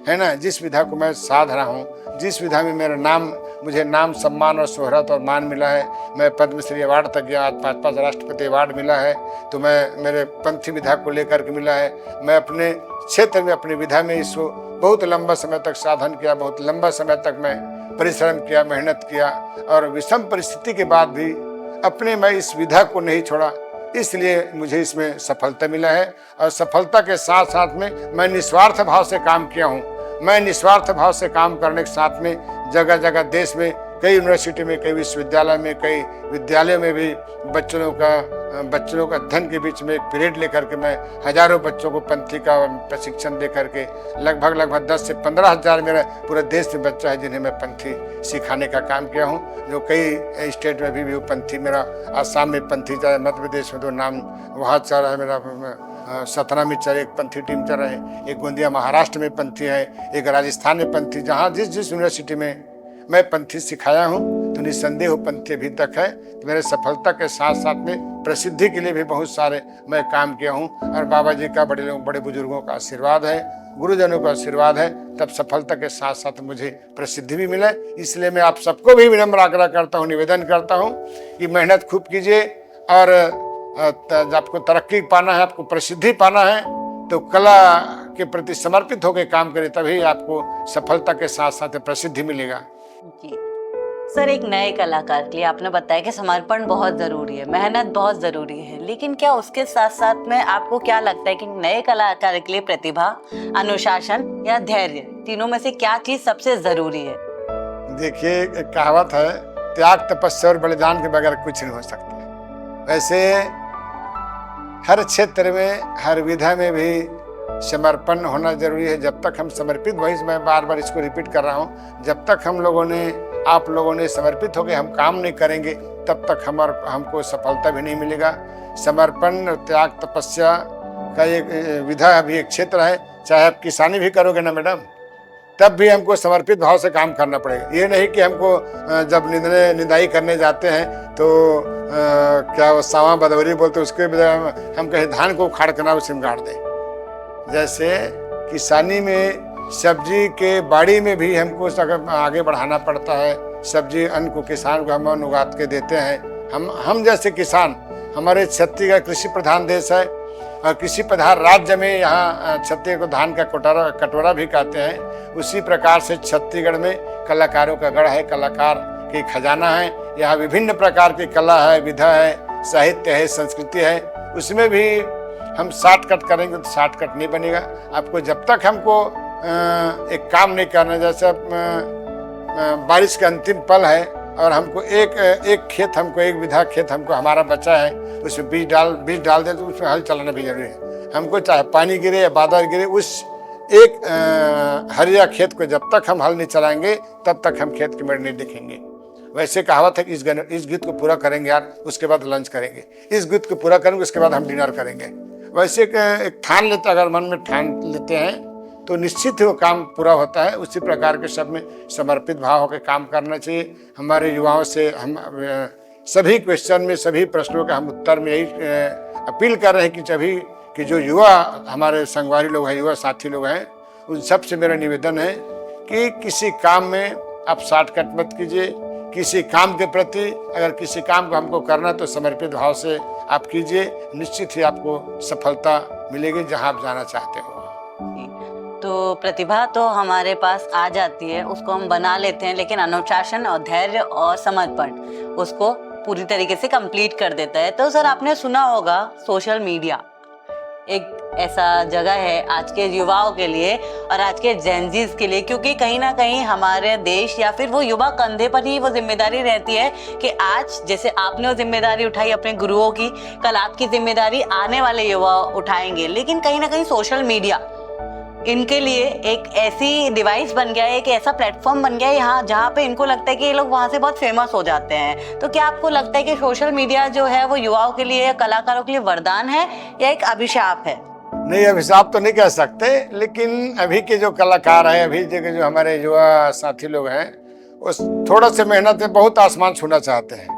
है ना। जिस विधा को मैं साध रहा हूँ, जिस विधा में मेरा नाम, मुझे नाम, सम्मान और शोहरत और मान मिला है, मैं पद्मश्री अवार्ड तक गया, आज 5 राष्ट्रपति अवार्ड मिला है, तो मैं मेरे पंथी विधा को लेकर के मिला है। मैं अपने क्षेत्र में, अपनी विधा में इसको बहुत लंबा समय तक साधन किया, बहुत लंबा समय तक मैं परिश्रम किया, मेहनत किया और विषम परिस्थिति के बाद भी अपने मैं इस विधा को नहीं छोड़ा, इसलिए मुझे इसमें सफलता मिला है। और सफलता के साथ साथ में मैं निस्वार्थ भाव से काम किया हूँ। मैं निस्वार्थ भाव से काम करने के साथ में जगह जगह देश में, कई यूनिवर्सिटी में, कई विश्वविद्यालय में, कई विद्यालयों में भी बच्चों का अध्ययन के बीच में एक पीरियड लेकर के मैं हजारों बच्चों को पंथी का प्रशिक्षण दे करके लगभग 10 से 15 हज़ार मेरा पूरे देश में बच्चा है जिन्हें मैं पंथी सिखाने का काम किया हूँ। जो कई स्टेट में भी वो पंथी, मेरा आसाम में पंथी चल रहा है, मध्य प्रदेश में तो नाम वहाँ चल रहा है, मेरा सतना में एक पंथी टीम चल रहे हैं, एक गोंदिया महाराष्ट्र में पंथी है, एक राजस्थान में पंथी। जहाँ जिस जिस यूनिवर्सिटी में मैं पंथी सिखाया हूँ तो निस्संदेह पंथी अभी तक है। तो मेरे सफलता के साथ साथ में प्रसिद्धि के लिए भी बहुत सारे मैं काम किया हूँ। और बाबा जी का, बड़े बुजुर्गों का आशीर्वाद है, गुरुजनों का आशीर्वाद है, तब सफलता के साथ साथ मुझे प्रसिद्धि भी मिले। इसलिए मैं आप सबको भी विनम्र आग्रह करता हूँ, निवेदन करता हूँ कि मेहनत खूब कीजिए। और जब आपको तरक्की पाना है, आपको प्रसिद्धि पाना है, तो कला के प्रति समर्पित होकर काम करें, तभी आपको सफलता के साथ साथ प्रसिद्धि मिलेगा। जी सर, एक नए कलाकार के लिए आपने बताया कि समर्पण बहुत जरूरी है, मेहनत बहुत जरूरी है, लेकिन क्या उसके साथ साथ में आपको क्या लगता है कि नए कलाकार के लिए प्रतिभा, अनुशासन या धैर्य, तीनों में से क्या चीज सबसे जरूरी है? देखिए, एक कहावत है, त्याग, तपस्या और बलिदान के बगैर कुछ नहीं हो सकता। वैसे हर क्षेत्र में, हर विधा में भी समर्पण होना जरूरी है। जब तक हम समर्पित, वही मैं बार बार इसको रिपीट कर रहा हूँ, जब तक आप लोगों ने समर्पित होकर हम काम नहीं करेंगे, तब तक हमको सफलता भी नहीं मिलेगा। समर्पण, त्याग, तपस्या का एक विधा भी एक क्षेत्र है। चाहे आप किसानी भी करोगे ना मैडम, तब भी हमको समर्पित भाव से काम करना पड़ेगा। ये नहीं कि हमको जब निंदाई करने जाते हैं तो क्या वो सावा बदवरी बोलते, उसके बजाय हम कहीं धान को उखाड़ कर ना उसे गाड़ दें। जैसे किसानी में, सब्जी के बाड़ी में भी हमको आगे बढ़ाना पड़ता है। सब्जी, अन्न को किसान को हम उगा के देते हैं। हम जैसे किसान, हमारे छत्तीसगढ़ कृषि प्रधान देश है और कृषि प्रधान राज्य में यहाँ छत्तीसगढ़ को धान का कटोरा भी कहते हैं। उसी प्रकार से छत्तीसगढ़ में कलाकारों का गढ़ है, कलाकार की खजाना है। यहाँ विभिन्न प्रकार की कला है, विधा है, साहित्य है, संस्कृति है। उसमें भी हम शॉर्टकट करेंगे तो शॉर्टकट नहीं बनेगा। आपको जब तक हमको एक काम नहीं करना, जैसे बारिश का अंतिम पल है और हमको एक खेत, हमको एक विधा खेत हमको हमारा बचा है, उसमें बीज डाल दे तो उसमें हल चलाना भी जरूरी है। हमको चाहे पानी गिरे या बादल गिरे, उस एक हरिया खेत को जब तक हम हल नहीं चलाएंगे, तब तक हम खेत की मेड़ नहीं देखेंगे। वैसे कहावत है कि इस गीत को पूरा करेंगे यार, उसके बाद लंच करेंगे। इस गीत को पूरा करेंगे, उसके बाद हम डिनर करेंगे। वैसे एक ठान लेते, अगर मन में ठान लेते हैं तो निश्चित ही वो काम पूरा होता है। उसी प्रकार के सब में समर्पित भाव होकर काम करना चाहिए। हमारे युवाओं से हम सभी क्वेश्चन में, सभी प्रश्नों का हम उत्तर में यही अपील कर रहे हैं कि सभी कि जो युवा हमारे संगवारी लोग हैं, युवा साथी लोग हैं, उन सब से मेरा निवेदन है कि किसी काम में आप शॉर्टकट मत कीजिए। किसी काम के प्रति, अगर किसी काम को हमको करना तो समर्पित भाव से आप कीजिए, निश्चित ही आपको सफलता मिलेगी जहां आप जाना चाहते हो। तो प्रतिभा तो हमारे पास आ जाती है, उसको हम बना लेते हैं, लेकिन अनुशासन और धैर्य और समर्पण उसको पूरी तरीके से कंप्लीट कर देता है। तो सर, आपने सुना होगा सोशल मीडिया एक ऐसा जगह है आज के युवाओं के लिए और आज के जेनजीज के लिए, क्योंकि कहीं ना कहीं हमारे देश या फिर वो युवा कंधे पर ही वो जिम्मेदारी रहती है कि आज जैसे आपने वो जिम्मेदारी उठाई अपने गुरुओं की, कल आपकी जिम्मेदारी आने वाले युवा उठाएंगे। लेकिन कहीं ना कहीं सोशल मीडिया इनके लिए एक ऐसी डिवाइस बन गया है, एक ऐसा प्लेटफॉर्म बन गया है यहाँ जहाँ पे इनको लगता है कि ये लोग वहाँ से बहुत फेमस हो जाते हैं। तो क्या आपको लगता है कि सोशल मीडिया जो है वो युवाओं के लिए, कलाकारों के लिए वरदान है या एक अभिशाप है? नहीं, अभिशाप तो नहीं कह सकते, लेकिन अभी के जो कलाकार हैं, अभी के जो हमारे युवा साथी लोग हैं, वो थोड़ा से मेहनत में बहुत आसमान छूना चाहते हैं।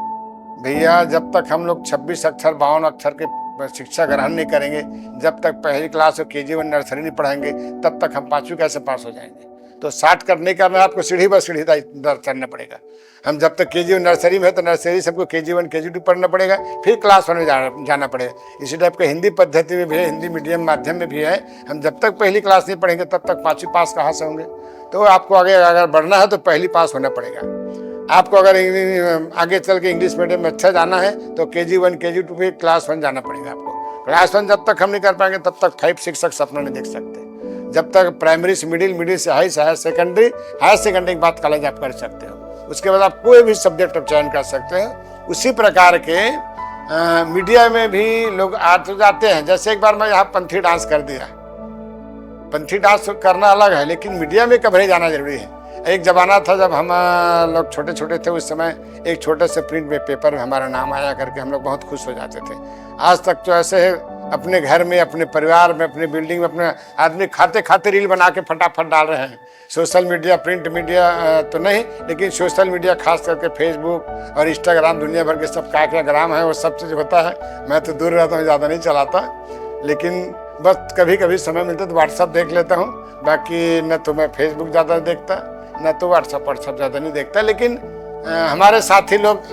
भैया, जब तक हम लोग 26 अक्षर 52 अक्षर के शिक्षा ग्रहण नहीं करेंगे, जब तक पहली क्लास और KG1 नर्सरी नहीं पढ़ाएंगे, तब तक हम 5वीं कैसे पास हो जाएंगे? तो शॉर्टकट नहीं करना है, आपको सीढ़ी ब सीढ़ी दर चढ़ना पड़ेगा। हम जब तक KG1 नर्सरी में है तो नर्सरी से हमको KG1 KG2 पढ़ना पड़ेगा, फिर क्लास 1 में जाना पड़ेगा। इसी टाइप का हिंदी पद्धति में भी है, हिंदी मीडियम माध्यम में भी है। हम जब तक पहली क्लास नहीं पढ़ेंगे तब तक 5वीं पास कहाँ से होंगे? तो आपको आगे अगर बढ़ना है तो पहली पास होना पड़ेगा। आपको अगर आगे चल के इंग्लिश मीडियम में अच्छा जाना है तो KG1 KG2 पे क्लास 1 जाना पड़ेगा आपको। क्लास 1 जब तक हम नहीं कर पाएंगे तब तक 5 6 तक सपना नहीं देख सकते। जब तक प्राइमरी से मिडिल से हाई सेकेंडरी की बात कॉलेज आप कर सकते हो। उसके बाद आप कोई भी सब्जेक्ट आप चयन कर सकते हो। उसी प्रकार के मीडिया में भी लोग आ तो जाते हैं। जैसे एक बार मैं यहाँ पंथी डांस कर दिया। पंथी डांस करना अलग है, लेकिन मीडिया में कवरेज जाना जरूरी है। एक जमाना था जब हम लोग छोटे छोटे थे, उस समय एक छोटे से प्रिंट में पेपर में हमारा नाम आया करके हम लोग बहुत खुश हो जाते थे। आज तक तो ऐसे अपने घर में, अपने परिवार में, अपने बिल्डिंग में अपने आदमी खाते खाते रील बना के फटाफट डाल रहे हैं। सोशल मीडिया, प्रिंट मीडिया तो नहीं, लेकिन सोशल मीडिया खास करके फेसबुक और इंस्टाग्राम, दुनिया भर के सब क्या ग्राम है वो सब चीज़ होता है। मैं तो दूर रहता हूँ, ज़्यादा नहीं चलाता, लेकिन बस कभी कभी समय मिलता तो व्हाट्सअप देख लेता हूँ। बाकी न तो मैं फेसबुक ज़्यादा देखता, न तो व्हाट्सअप ज़्यादा नहीं देखता। लेकिन हमारे साथी लोग,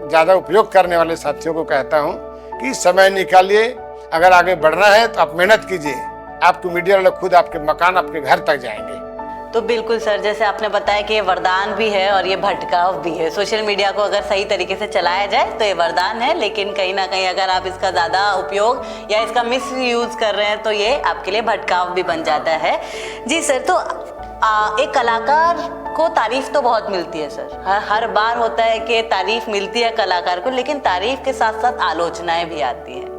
ज़्यादा उपयोग करने वाले साथियों को कहता हूँ कि समय निकालिए। अगर आगे बढ़ना है तो आप मेहनत कीजिए, आपको मीडिया वाले खुद आपके मकान, आपके घर तक जाएंगे। तो बिल्कुल सर, जैसे आपने बताया कि ये वरदान भी है और ये भटकाव भी है। सोशल मीडिया को अगर सही तरीके से चलाया जाए तो ये वरदान है, लेकिन कहीं ना कहीं अगर आप इसका ज़्यादा उपयोग या इसका मिस यूज़ कर रहे हैं तो ये आपके लिए भटकाव भी बन जाता है। जी सर, तो एक कलाकार को तारीफ तो बहुत मिलती है सर, हर बार होता है कि तारीफ मिलती है कलाकार को, लेकिन तारीफ के साथ साथ आलोचनाएं भी आती हैं।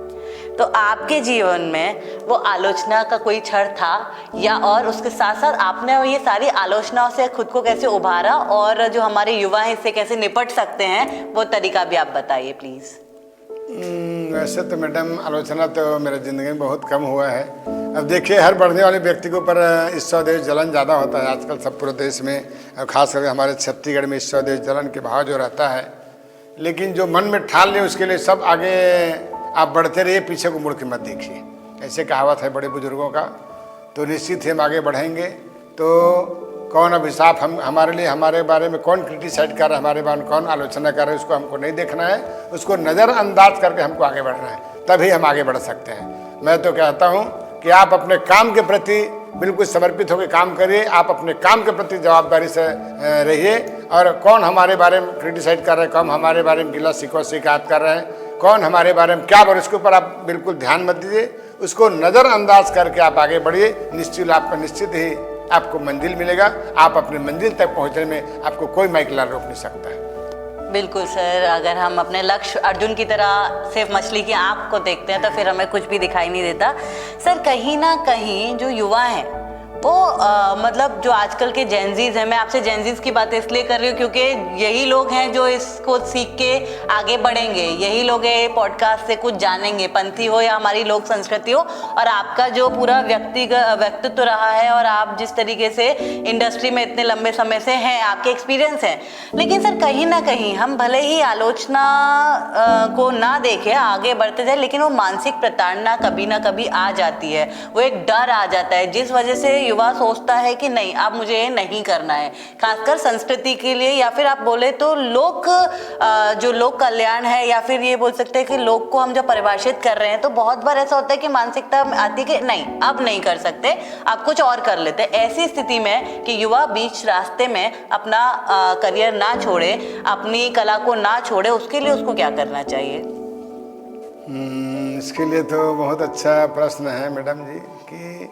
तो आपके जीवन में वो आलोचना का कोई क्षण था, या और उसके साथ साथ आपने ये सारी आलोचनाओं से खुद को कैसे उभारा, और जो हमारे युवा हैं इससे कैसे निपट सकते हैं, वो तरीका भी आप बताइए प्लीज़। वैसे तो मैडम आलोचना तो मेरे ज़िंदगी में बहुत कम हुआ है। अब देखिए, हर बढ़ने वाले व्यक्ति के ऊपर ईर्ष्या जलन ज़्यादा होता है आजकल सब पूरे देश में, खास करके हमारे छत्तीसगढ़ में ईर्ष्या जलन के भाव जो रहता है। लेकिन जो मन में ठान ले उसके लिए सब आगे आप बढ़ते रहिए, पीछे को मुड़ के मत देखिए, ऐसे कहावत है बड़े बुजुर्गों का। तो निश्चित ही हम आगे बढ़ेंगे। तो कौन अभिशाप हमारे लिए, हमारे बारे में कौन क्रिटिसाइड कर रहा है, हमारे बारे में कौन आलोचना कर रहा है, उसको हमको नहीं देखना है, उसको नज़रअंदाज करके हमको आगे बढ़ना है, तभी हम आगे बढ़ सकते हैं। मैं तो कहता हूँ कि आप अपने काम के प्रति बिल्कुल समर्पित होकर काम करिए, आप अपने काम के प्रति जवाबदारी से रहिए। और कौन हमारे बारे में क्रिटिसाइड कर रहे हैं, कौन हमारे बारे में गिला शिकायत कर रहे हैं, कौन हमारे बारे में क्या बोल, उसके ऊपर आप बिल्कुल ध्यान मत दीजिए, उसको नज़रअंदाज करके आप आगे बढ़िए। निश्चित ही आपको मंजिल मिलेगा। आप अपने मंजिल तक पहुंचने में आपको कोई माइकला रोक नहीं सकता है। बिल्कुल सर, अगर हम अपने लक्ष्य अर्जुन की तरह सिर्फ मछली की आंख को देखते हैं तो फिर हमें कुछ भी दिखाई नहीं देता। सर, कहीं ना कहीं जो युवा हैं वो मतलब जो आजकल के जेनजीज हैं, मैं आपसे जेनजीज की बात इसलिए कर रही हूँ क्योंकि यही लोग हैं जो इसको सीख के आगे बढ़ेंगे, यही लोग ये पॉडकास्ट से कुछ जानेंगे, पंथी हो या हमारी लोक संस्कृति हो। और आपका जो पूरा व्यक्तित्व रहा है और आप जिस तरीके से इंडस्ट्री में इतने लंबे समय से हैं, आपके एक्सपीरियंस है। लेकिन सर, कहीं ना कहीं हम भले ही आलोचना को ना देखें, आगे बढ़ते जाए, लेकिन वो मानसिक प्रताड़ना कभी ना कभी आ जाती है, वो एक डर आ जाता है जिस वजह से युवा सोचता है कि नहीं, अब मुझे ये नहीं करना है, खासकर संस्कृति के लिए, या फिर आप बोले तो जो लोक कल्याण है, या फिर ये बोल सकते हैं कि लोक को हम जब परिभाषित कर रहे हैं तो बहुत बार ऐसा होता है कि मानसिकता आती है कि नहीं, अब नहीं कर सकते, आप कुछ और कर लेते हैं। ऐसी स्थिति में कि युवा बीच रास्ते में अपना करियर ना छोड़े, अपनी कला को ना छोड़े, उसके लिए उसको क्या करना चाहिए? इसके लिए तो बहुत अच्छा प्रश्न है मैडम जी, कि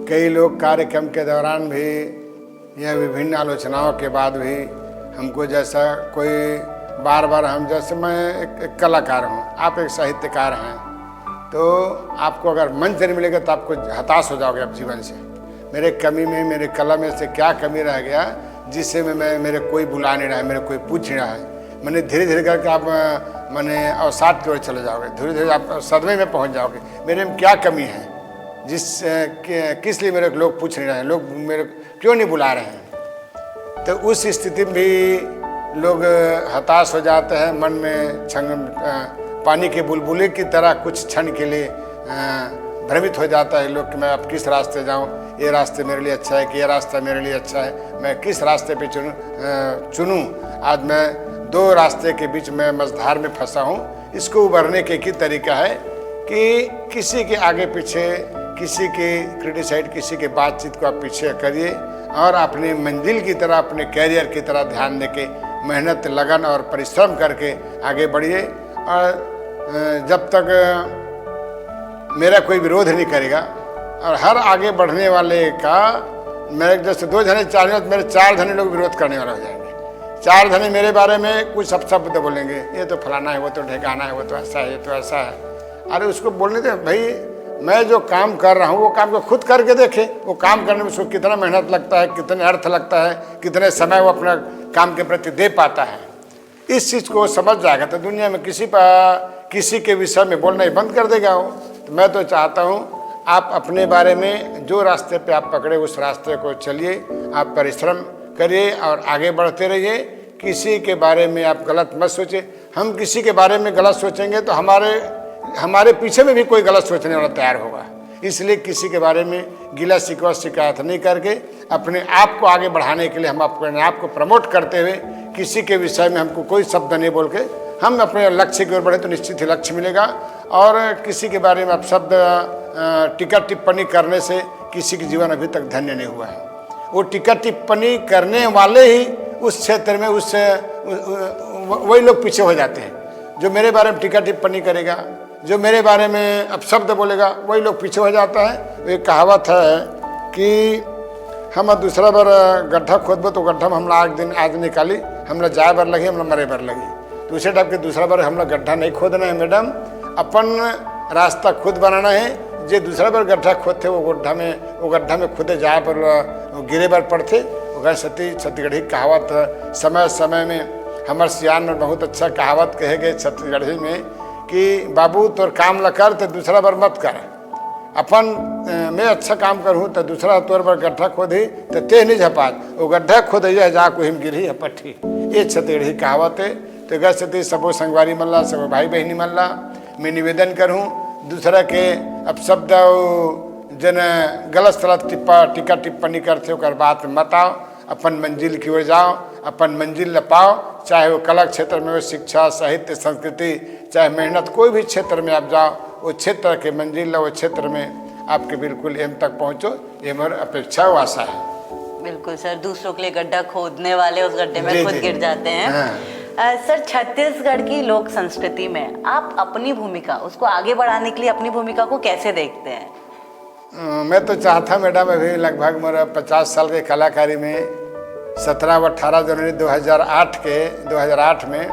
कई लोग कार्यक्रम के दौरान भी या विभिन्न आलोचनाओं के बाद भी हमको, जैसा कोई बार बार हम, जैसे मैं एक कलाकार हूँ, आप एक साहित्यकार हैं, तो आपको अगर मंच नहीं मिलेगा तो आपको हताश हो जाओगे आप जीवन से। मेरे कमी में, मेरे कला में से क्या कमी रह गया जिससे मेरे कोई बुला नहीं रहा है, मेरे कोई पूछ नहीं रहा है। मैंने धीरे धीरे करके आप मैंने अवसाद की ओर चले जाओगे, धीरे धीरे आप सदमे में पहुँच जाओगे। मेरे में क्या कमी है किस लिए मेरे लोग पूछ नहीं रहे हैं, लोग मेरे क्यों नहीं बुला रहे हैं। तो उस स्थिति में भी लोग हताश हो जाते हैं, मन में पानी के बुलबुले की तरह कुछ क्षण के लिए भ्रमित हो जाता है लोग कि मैं अब किस रास्ते जाऊं, ये रास्ते मेरे लिए अच्छा है कि ये रास्ता मेरे लिए अच्छा है, मैं किस रास्ते पे चुनूं। आज मैं दो रास्ते के बीच में मझधार में फंसा हूँ। इसको उभरने के एक ही तरीका है कि किसी के आगे पीछे, किसी के क्रिटिसाइड, किसी के बातचीत को आप पीछे करिए और अपनी मंजिल की तरह, अपने कैरियर की तरह ध्यान देके मेहनत, लगन और परिश्रम करके आगे बढ़िए। और जब तक मेरा कोई विरोध नहीं करेगा, और हर आगे बढ़ने वाले का, मेरे जैसे 2 जने 4 जने, मेरे 4 जने लोग विरोध करने वाले हो जाएंगे। 4 जने मेरे बारे में कुछ शब्द बोलेंगे, ये तो फलाना है, वो तो ढेकाना है, वो तो ऐसा है, ये तो ऐसा है। अरे उसको बोलने दे भाई, मैं जो काम कर रहा हूँ वो काम को खुद करके देखे, वो काम करने में उसको कितना मेहनत लगता है, कितने अर्थ लगता है, कितने समय वो अपना काम के प्रति दे पाता है। इस चीज़ को समझ जाएगा तो दुनिया में किसी के विषय में बोलना ही बंद कर देगा वो। तो मैं तो चाहता हूँ आप अपने बारे में जो रास्ते पे आप पकड़े उस रास्ते को चलिए, आप परिश्रम करिए और आगे बढ़ते रहिए। किसी के बारे में आप गलत मत सोचिए। हम किसी के बारे में गलत सोचेंगे तो हमारे पीछे में भी कोई गलत सोचने वाला तैयार होगा। इसलिए किसी के बारे में गिला शिकवा शिकायत नहीं करके अपने आप को आगे बढ़ाने के लिए हम अपने आप को प्रमोट करते हुए किसी के विषय में हमको कोई शब्द नहीं बोल के हम अपने लक्ष्य की ओर बढ़े तो निश्चित ही लक्ष्य मिलेगा। और किसी के बारे में आप शब्द टीका टिप्पणी करने से किसी की जीवन अभी तक धन्य नहीं हुआ है। वो टीका टिप्पणी करने वाले ही उस क्षेत्र में वही लोग पीछे हो जाते हैं। जो मेरे बारे में टीका टिप्पणी करेगा, जो मेरे बारे में अपशब्द बोलेगा, वही लोग पीछे हो जाता है। एक कहावत है कि हम दूसरा बार गड्ढा खोदबो तो गड्ढा में हमला एक दिन आज निकाली, हमला जाए बार लगी, हमला मरे बार लगी। तो उसे टाइप के दूसरा बार हमला गड्ढा नहीं खोदना है मैडम, अपन रास्ता खुद बनाना है। जो दूसरा बार गड्ढा खोदते वो गड्ढा में खुदे जाए पर गिरे बार पड़ते। वो छत्तीसगढ़ी कहावत समय समय में हमारे सियान में बहुत अच्छा कहावत कहे गए छत्तीसगढ़ी में कि बाबू तोर काम ल कर तो दूसरा बार मत कर। अपन मैं अच्छा काम करूँ तो दूसरा तौर पर गड्ढा खोदी तो ते नहीं झपात, वो गड्ढा खोद जा को हिम गिरी है पट्टी। ये छत्तीसगढ़ी कहावत है। तो गए सती सबो संगवारी मल्ला, सबो भाई बहनी मल्ला, मैं निवेदन करूँ दूसरा के अपशब्द जन गलत सलत टीका टिप्पणी करते हो बात मत आओ। अपन मंजिल की ओर जाओ, अपन मंजिल ल पाओ। चाहे वो कला क्षेत्र में हो, शिक्षा, साहित्य, संस्कृति, चाहे मेहनत, कोई भी क्षेत्र में आप जाओ, वो क्षेत्र के मंजिल वो क्षेत्र में आपके बिल्कुल एम तक पहुँचो, ये मेरी अपेक्षा व आशा है। बिल्कुल सर, दूसरों के लिए गड्ढा खोदने वाले उस गड्ढे में खुद गिर जाते हैं। हाँ। सर, छत्तीसगढ़ की लोक संस्कृति में आप अपनी भूमिका, उसको आगे बढ़ाने के लिए अपनी भूमिका को कैसे देखते हैं? मैं तो चाहता मैडम, अभी लगभग मेरा 50 साल के कलाकारी में 17 व 18 जनवरी 2008 में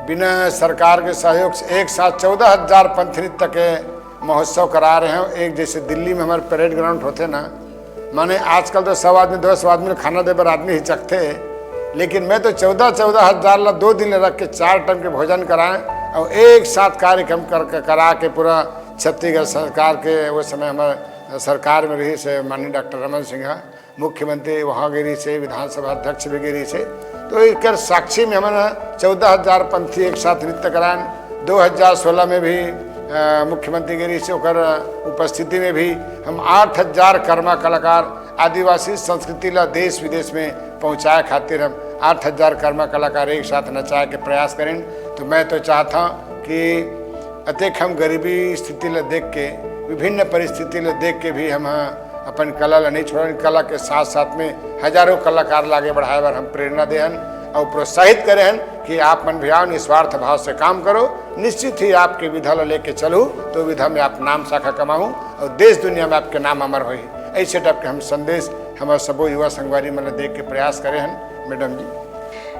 बिना सरकार के सहयोग से एक साथ 14,000 पंथ नृत्य के महोत्सव करा रहे हैं। एक जैसे दिल्ली में हमारे परेड ग्राउंड होते ना, माने आजकल तो 100 आदमी 200 आदमी खाना दे पर आदमी हिचकते, लेकिन मैं तो 14,000 ला 2 दिन रख के 4 टाइम के भोजन कराएं और एक साथ कार्यक्रम करा के पूरा छत्तीसगढ़ सरकार के वो समय हमारे सरकार में रही से माननीय डॉक्टर रमन सिंह मुख्यमंत्री वहाँ गिरी से, विधानसभा अध्यक्ष भी गिरी से। तो एक साक्षी में हमारा 14,000 पंथी एक साथ नृत्य कराएं। 2016 में भी मुख्यमंत्री गिरी से होकर उपस्थिति में भी हम 8,000 कर्मा कलाकार आदिवासी संस्कृति ला देश विदेश में पहुँचाए खातिर हम 8,000 कर्मा कलाकार एक साथ नचाए के प्रयास करें। तो मैं तो चाहता हूँ कि अत्यक हम गरीबी स्थिति ला देख के, विभिन्न परिस्थिति ला देख के भी हम अपन कला ला नहीं छोड़ें। कला के साथ साथ में हजारों कलाकार लागे बढ़ाए बार हम प्रेरणा देहन और प्रोत्साहित करें कि आप मन भी आओ, निस्वार्थ भाव से काम करो। निश्चित ही आपके विधा ला लेके चलूँ तो विधा में आप नाम शाखा कमाऊँ और देश दुनिया में आपके नाम अमर हो। ऐसे टाइप के हम संदेश हमारे सबो युवा संगवारी मन देख के प्रयास करे हैं मैडम जी।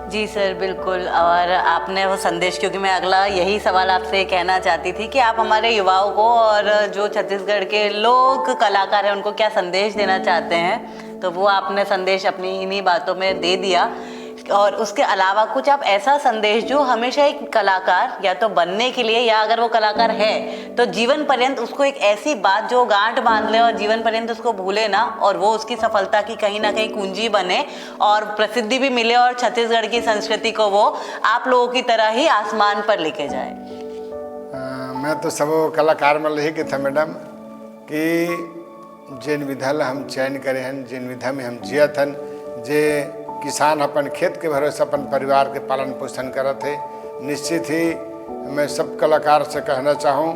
जी सर, बिल्कुल। और आपने वो संदेश, क्योंकि मैं अगला यही सवाल आपसे कहना चाहती थी कि आप हमारे युवाओं को और जो छत्तीसगढ़ के लोक कलाकार हैं उनको क्या संदेश देना चाहते हैं, तो वो आपने संदेश अपनी इन्हीं बातों में दे दिया। और उसके अलावा कुछ आप ऐसा संदेश जो हमेशा एक कलाकार या तो बनने के लिए, या अगर वो कलाकार है तो जीवन पर्यंत उसको एक ऐसी बात जो गांठ बांध ले और जीवन पर्यंत उसको भूले ना, और वो उसकी सफलता की कहीं ना कहीं कुंजी बने और प्रसिद्धि भी मिले और छत्तीसगढ़ की संस्कृति को वो आप लोगों की तरह ही आसमान पर लेके जाए। मैं तो सब कलाकार में यही था मैडम कि जिन विधा ला हम चयन करे हैं, जिन विधा में हम जियत हन, जे किसान अपन खेत के भरोसे अपन परिवार के पालन पोषण करत है। निश्चित ही मैं सब कलाकार से कहना चाहूँ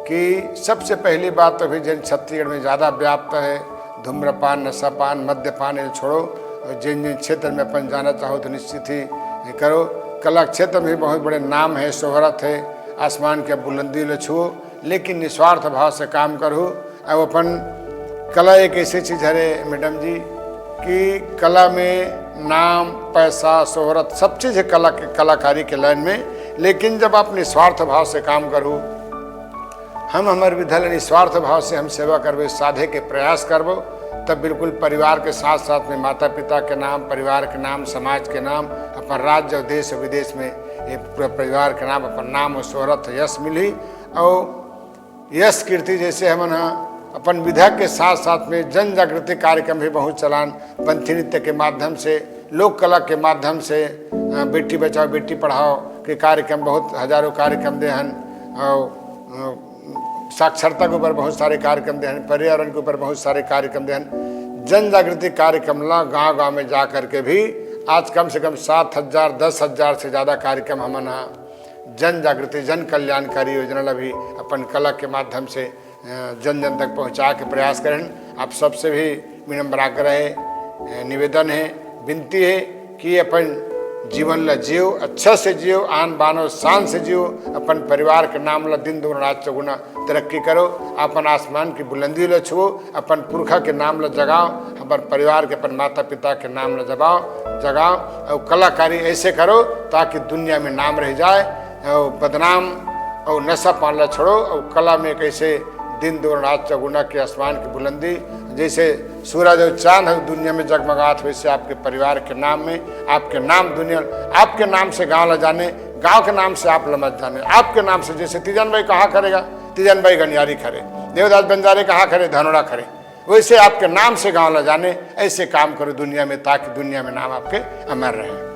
कि सबसे पहली बात तो भी जिन छत्तीसगढ़ में ज़्यादा व्याप्त है धूम्रपान, नशापान, मद्यपान, ये छोड़ो। और जिन जिन क्षेत्र में अपन जाना चाहो तो निश्चित ही करो। कला क्षेत्र में भी बहुत बड़े नाम है, शोहरत है, आसमान के बुलंदी ले छुओ, लेकिन निस्वार्थ भाव से काम करो। अब अपन कला एक ऐसी चीज़ है मैडम जी कि कला में नाम, पैसा, शोहरत सब चीज़ है कला के कलाकारी के लाइन में, लेकिन जब आप निस्वार्थ भाव से काम करो, हम हमारे विद्यालय निस्वार्थ भाव से हम सेवा करबे, साधे के प्रयास करबो, तब बिल्कुल परिवार के साथ साथ में माता पिता के नाम, परिवार के नाम, समाज के नाम, अपन राज्य और देश और विदेश में ये पूरा परिवार के नाम, अपन नाम और शोहरत यश मिली। और यश कीर्ति जैसे हम अपन विधा के साथ साथ में जन जागृति कार्यक्रम भी बहुत चलान, पंथी नृत्य के माध्यम से, लोक कला के माध्यम से, बेटी बचाओ बेटी पढ़ाओ के कार्यक्रम बहुत हजारों कार्यक्रम दे हन, और साक्षरता के ऊपर बहुत सारे कार्यक्रम दे हन, पर्यावरण के ऊपर बहुत सारे कार्यक्रम दे हन। जन जागृति कार्यक्रम ला गांव गांव में जा करके भी आज कम से कम 7,000 10,000 से ज़्यादा कार्यक्रम हमन जन जागृति जन कल्याणकारी योजना ला भी अपन कला के माध्यम से जन जन तक पहुंचा के प्रयास करें। आप सबसे भी विनम्र आग्रह है, निवेदन है, विनती है कि अपन जीवन ला जियो, अच्छा से जियो, आन बान और शान से जियो, अपन परिवार के नाम ला दिन दुगुना रात चौगुना तरक्की करो, अपन आसमान की बुलंदी ला छुओ, अपन पुरखा के नाम ला जगाओ, अपन परिवार के अपन माता पिता के नाम ला जगाओ और कलाकारी ऐसे करो ताकि दुनिया में नाम रह जाए, और बदनाम और नशा पान ला छोड़ो, और कला में कैसे दिन दो रात चौगुना के आसमान की बुलंदी, जैसे सूरज और चांद है दुनिया में जगमगाहट, वैसे आपके परिवार के नाम में, आपके नाम दुनिया, आपके नाम से गांव ला जाने, गांव के नाम से आप लमत जाने, आपके नाम से जैसे तीजन भाई कहाँ करेगा, तीजन भाई गनियारी करे, देवदास बंजारे कहाँ करे, धनोड़ा करे, वैसे आपके नाम से गांव ला जाने, ऐसे काम करो दुनिया में ताकि दुनिया में नाम आपके अमर रहे।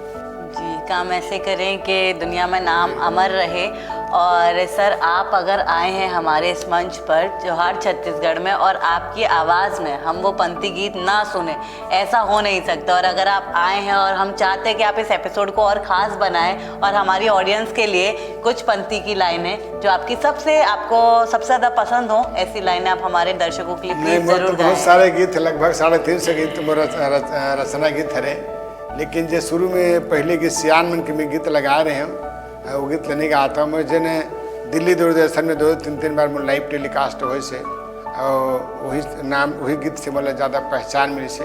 जी, काम ऐसे करें कि दुनिया में नाम अमर रहे। और सर, आप अगर आए हैं हमारे इस मंच पर जोहार छत्तीसगढ़ में और आपकी आवाज़ में हम वो पंथी गीत ना सुने, ऐसा हो नहीं सकता। और अगर आप आए हैं और हम चाहते हैं कि आप इस एपिसोड को और ख़ास बनाएं और हमारी ऑडियंस के लिए कुछ पंथी की लाइनें जो आपको सबसे ज़्यादा पसंद हो, ऐसी लाइनें आप हमारे दर्शकों के लिए प्लीज़ जरूर गाएं। बहुत सारे गीत, लगभग 350 गीत रचना गीत हरे, लेकिन जो शुरू में पहले के सियान मन के में गीत लगा रहे हैं, वो गीत लेने का आता हूँ मैं, जिन्हें दिल्ली दूरदर्शन में 2-3 बार लाइव टेलीकास्ट हो से, और वही गीत से मतलब ज़्यादा पहचान मिली से।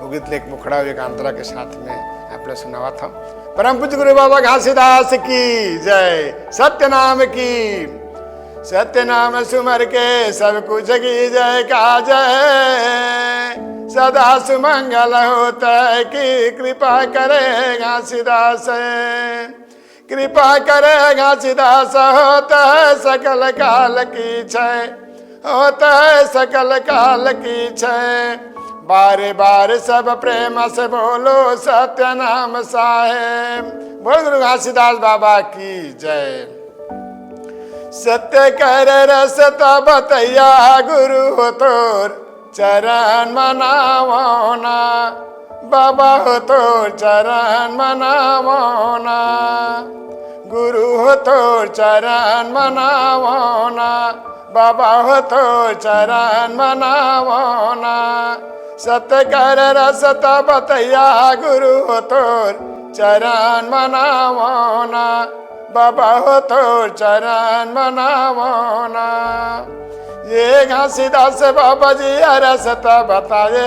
वो गीत एक मुखड़ा और एक अंतरा के साथ में आपने सुनावा था। परम पूज्य गुरु बाबा घासीदास की जय, सत्य नाम की, सत्य नाम सुमर के सब कुछ की जय का जय, सदा सुमंगल होता है कि कृपा करे घासीदास, कृपा करे घासीदास, होता है सकल काल की छय, होता है सकल काल की छय, बारे बार सब प्रेम से बोलो सत्य नाम साहेब। बोल गुरु घासीदास बाबा की जय। सत्य कर रसता बतैया गुरु हो तोर चरण मनावो ना, बाबा हो तोर चरण मनावो ना, गुरु हो तोर चरण मनावो ना, बाबा हो तोर चरण मनावो ना, सत्य कर रसता बतैया गुरु हो तोर चरण मनावो ना, बाबा हो तोर चरण मनावो ना। ये घासीदास बाबा जी रसता बताए,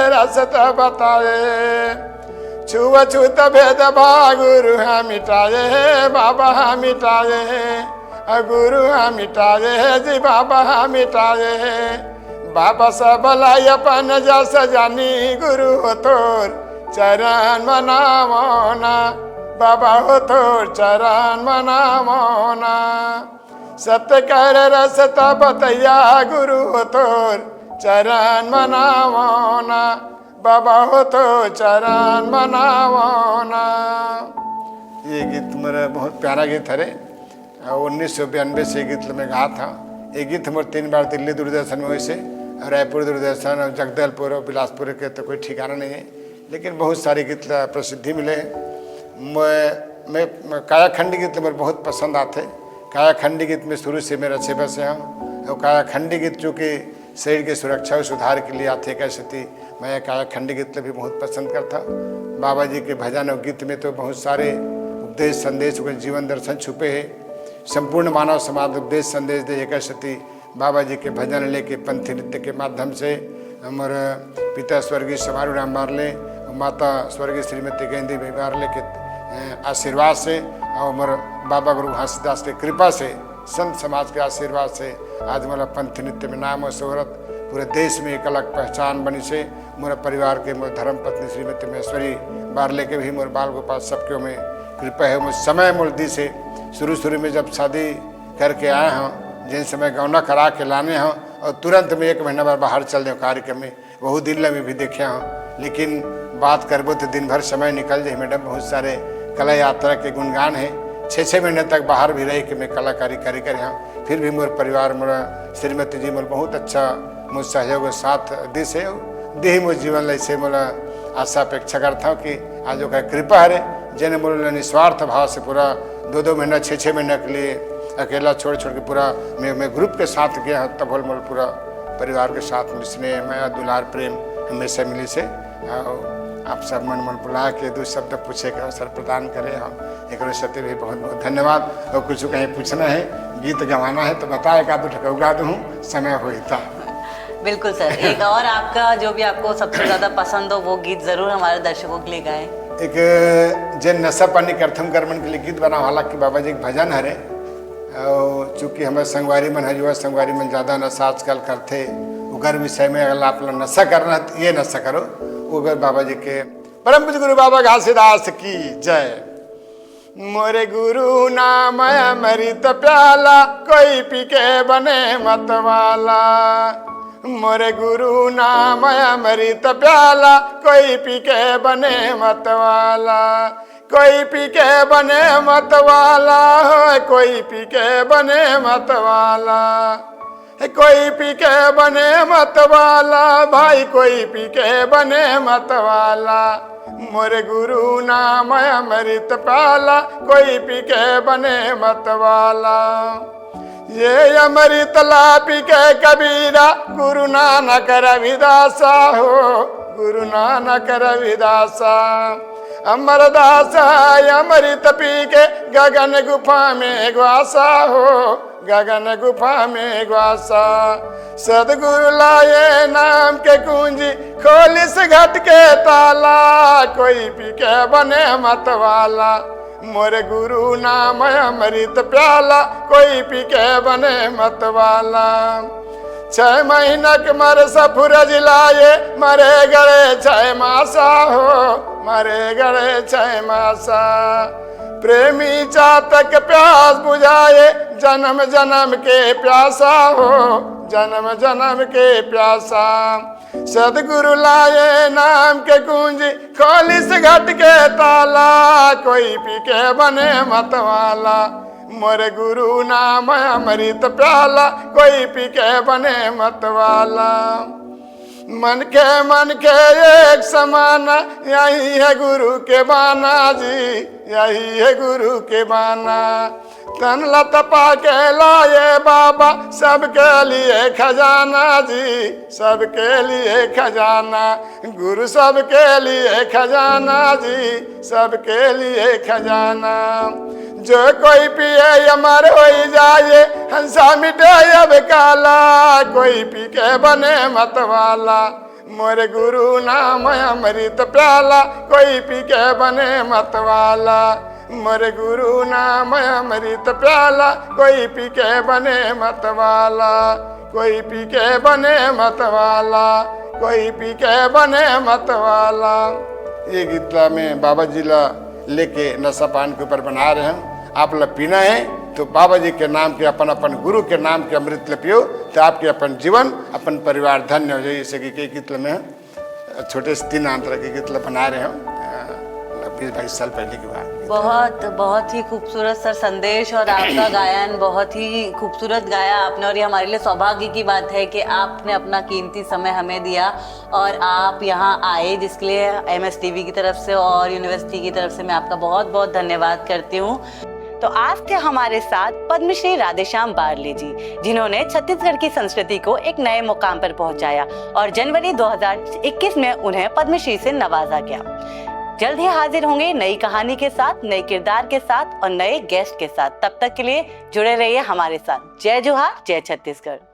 रसता बताए, छुअछूत भेद भा गुरु हाँ मिटाए, बाबा हाँ मिटाए, गुरु हाँ मिटाए जी, बाबा हाँ मिटाए, बाबा सब लाई अपन जस जानी, गुरु हो तोर चरण मनावो ना, बाबा हो तोर चरण मनावो ना, सत्य कर रसता बतैया गुरु हो तोर चरण मनावो ना, बाबा हो तो चरण मनावो ना। ये गीत मेरा बहुत प्यारा गीत है, 1992 से गीत में गा था। ये गीत हमारे 3 बार दिल्ली दूरदर्शन में वैसे, रायपुर दूरदर्शन और जगदलपुर और बिलासपुर के तो कोई ठिकाना नहीं है, लेकिन बहुत सारे गीत प्रसिद्धि मिले। मैं कायाखंडी गीत मेरे बहुत पसंद आते। कायाखंडी गीत में शुरू से मेरे अच्छे बसे हैं, और कायाखंडी गीत चूँकि शरीर की सुरक्षा और सुधार के लिए आते कैसे थी, मैं कायाखंडी गीत भी बहुत पसंद करता। बाबा जी के भजन और गीत में तो बहुत सारे उपदेश संदेश के जीवन दर्शन छुपे हैं। संपूर्ण मानव समाज उपदेश संदेश दे एक सती बाबा जी के भजन लेके पंथी नृत्य के माध्यम से हमारे पिता स्वर्गीय समारू राम मारले और माता स्वर्गीय श्रीमती गेंदी भाई मारले के आशीर्वाद से और हमारे बाबा गुरु घासीदास की कृपा से, संत समाज के आशीर्वाद से आज मेरा पंथी नृत्य में नाम और शोहरत पूरे देश में एक अलग पहचान बनी से। मेरा परिवार के मेरे धर्म पत्नी श्रीमती महेश्वरी बारले के भी, मेरे बाल गोपाल सबके में कृपा है। मुझ समय मूल दी से शुरू में जब शादी करके आए हैं जिन समय गौना करा के लाने हों और तुरंत में 1 महीना बाद बाहर चल दें कार्यक्रम में, बहुत दिन में भी देखे हों। लेकिन बात करबो तो दिन भर समय निकल जाए मैडम। बहुत सारे कला यात्रा के गुणगान है, 6-6 महीने तक बाहर भी रहे कि मैं कलाकारी करे हूँ। फिर भी मोर परिवार मोर श्रीमती जी मोर बहुत अच्छा मुझ सहयोग साथ दे से दे मोर जीवन ऐसे मोला आशा अपेक्षा करता हूँ कि आज का कृपा है जिन्हें मोर निस्वार्थ भाव से पूरा 2-2 महीना 6-6 महीने के लिए अकेला छोड़ के पूरा मैं ग्रुप के साथ गया तब बोल मोल पूरा परिवार के साथ मिल स्नेह माया दुलार प्रेम हमेशा मिली से। आप सब मन बुला के 2 शब्द पूछे के अवसर प्रदान करें हम एक सत्य भी बहुत बहुत धन्यवाद। और कुछ कहीं पूछना है, गीत गवाना है तो बताए का तो गा दूँ, समय होता। बिल्कुल सर, एक और आपका जो भी आपको सबसे ज़्यादा पसंद हो वो गीत ज़रूर हमारे दर्शकों के लिए गाएं। एक जन नशा पानी करथम करमन के लिए गीत बना, हालांकि बाबा जी एक भजन हरे और चूँकि हमारे संगवारी मन है, युवा संगवारी मन ज़्यादा नशा आजकल करते, उगर विषय में अगर आप नशा करना है ये नशा करो। उगर बाबा जी के परम पूज्य गुरु बाबा घासीदास की जय। मोरे गुरु नाम अमृत प्याला, कोई पी के बने मतवाला। मोरे गुरु नाम अमृत प्याला, कोई पी के बने मतवाला। कोई पी के बने मतवाला, कोई पी के बने मतवाला। कोई पी के बने मतवाला, भाई कोई पी के बने मतवाला। मोरे गुरु नाम अमृत प्याला, कोई पी के बने मतवाला। ये अमृत ला पी के कबीरा, गुरु नानक रविदासा हो, गुरु नानक रविदासा। अमरदासा अमृत पी के गगन गुफा में ग्वासा हो, गगन गुफा में ग्वासा। सदगुरु लाए नाम के कुंजी, खोलिस घट के ताला। कोई पी के बने मतवाला, मोरे गुरु नाम अमृत प्याला, कोई पी के बने मतवाला। 6 महीनक मर सफुरज लाए, मरे गड़े 6 मासा हो, मरे गड़े 6 मासा। प्रेमी चातक प्यास बुझाए, जन्म जन्म के प्यासा हो, जन्म जन्म के प्यासा। सदगुरु लाए नाम के कुंजी, खोलिस घट के ताला। कोई पी के बने मतवाला, मोरे गुरु नाम अमृत प्याला, कोई पी के बने मतवाला। मन के एक समाना, यही है गुरु के बाना जी, यही है गुरु के बाना। तन लतपा के लाए बाबा, सबके लिए खजाना जी, सबके लिए खजाना। गुरु सबके लिए खजाना जी, सबके लिए खजाना। जो कोई पिए अमर हो जाए, हंसा मिटे अब काला। कोई पी के बने मतवाला, मोरे गुरु नाम अमृत प्याला। कोई पी के बने मतवाला, मोरे गुरु नाम अमृत प्याला। कोई पी के बने मतवाला, कोई पी के बने मतवाला, कोई पी के बने मतवाला। ये गीत में बाबा जी ला लेके नशा पान के ऊपर बना रहे हैं। आप ला पीना है तो बाबा जी के नाम के अपन अपन गुरु के नाम के अमृत ले पियो, तो आपके अपन जीवन अपन परिवार धन्य हो जाए। जैसे कि कई गीत में छोटे से 3 आंतरा के गीत बना रहे हो 20-22 साल पहले की बात। बहुत ही खूबसूरत सर संदेश, और आपका गायन बहुत ही खूबसूरत गाया आपने। और ये हमारे लिए सौभाग्य की बात है कि आपने अपना कीमती समय हमें दिया और आप यहाँ आए, जिसके लिए MSTV की तरफ से और यूनिवर्सिटी की तरफ से मैं आपका बहुत बहुत धन्यवाद करती हूँ। तो आज थे हमारे साथ पद्मश्री राधेश्याम बारले जी, जिन्होंने छत्तीसगढ़ की संस्कृति को एक नए मुकाम पर पहुंचाया और जनवरी 2021 में उन्हें पद्मश्री से नवाजा गया। जल्द ही हाजिर होंगे नई कहानी के साथ, नए किरदार के साथ और नए गेस्ट के साथ। तब तक के लिए जुड़े रहिए हमारे साथ। जय जोहार, जय छत्तीसगढ़।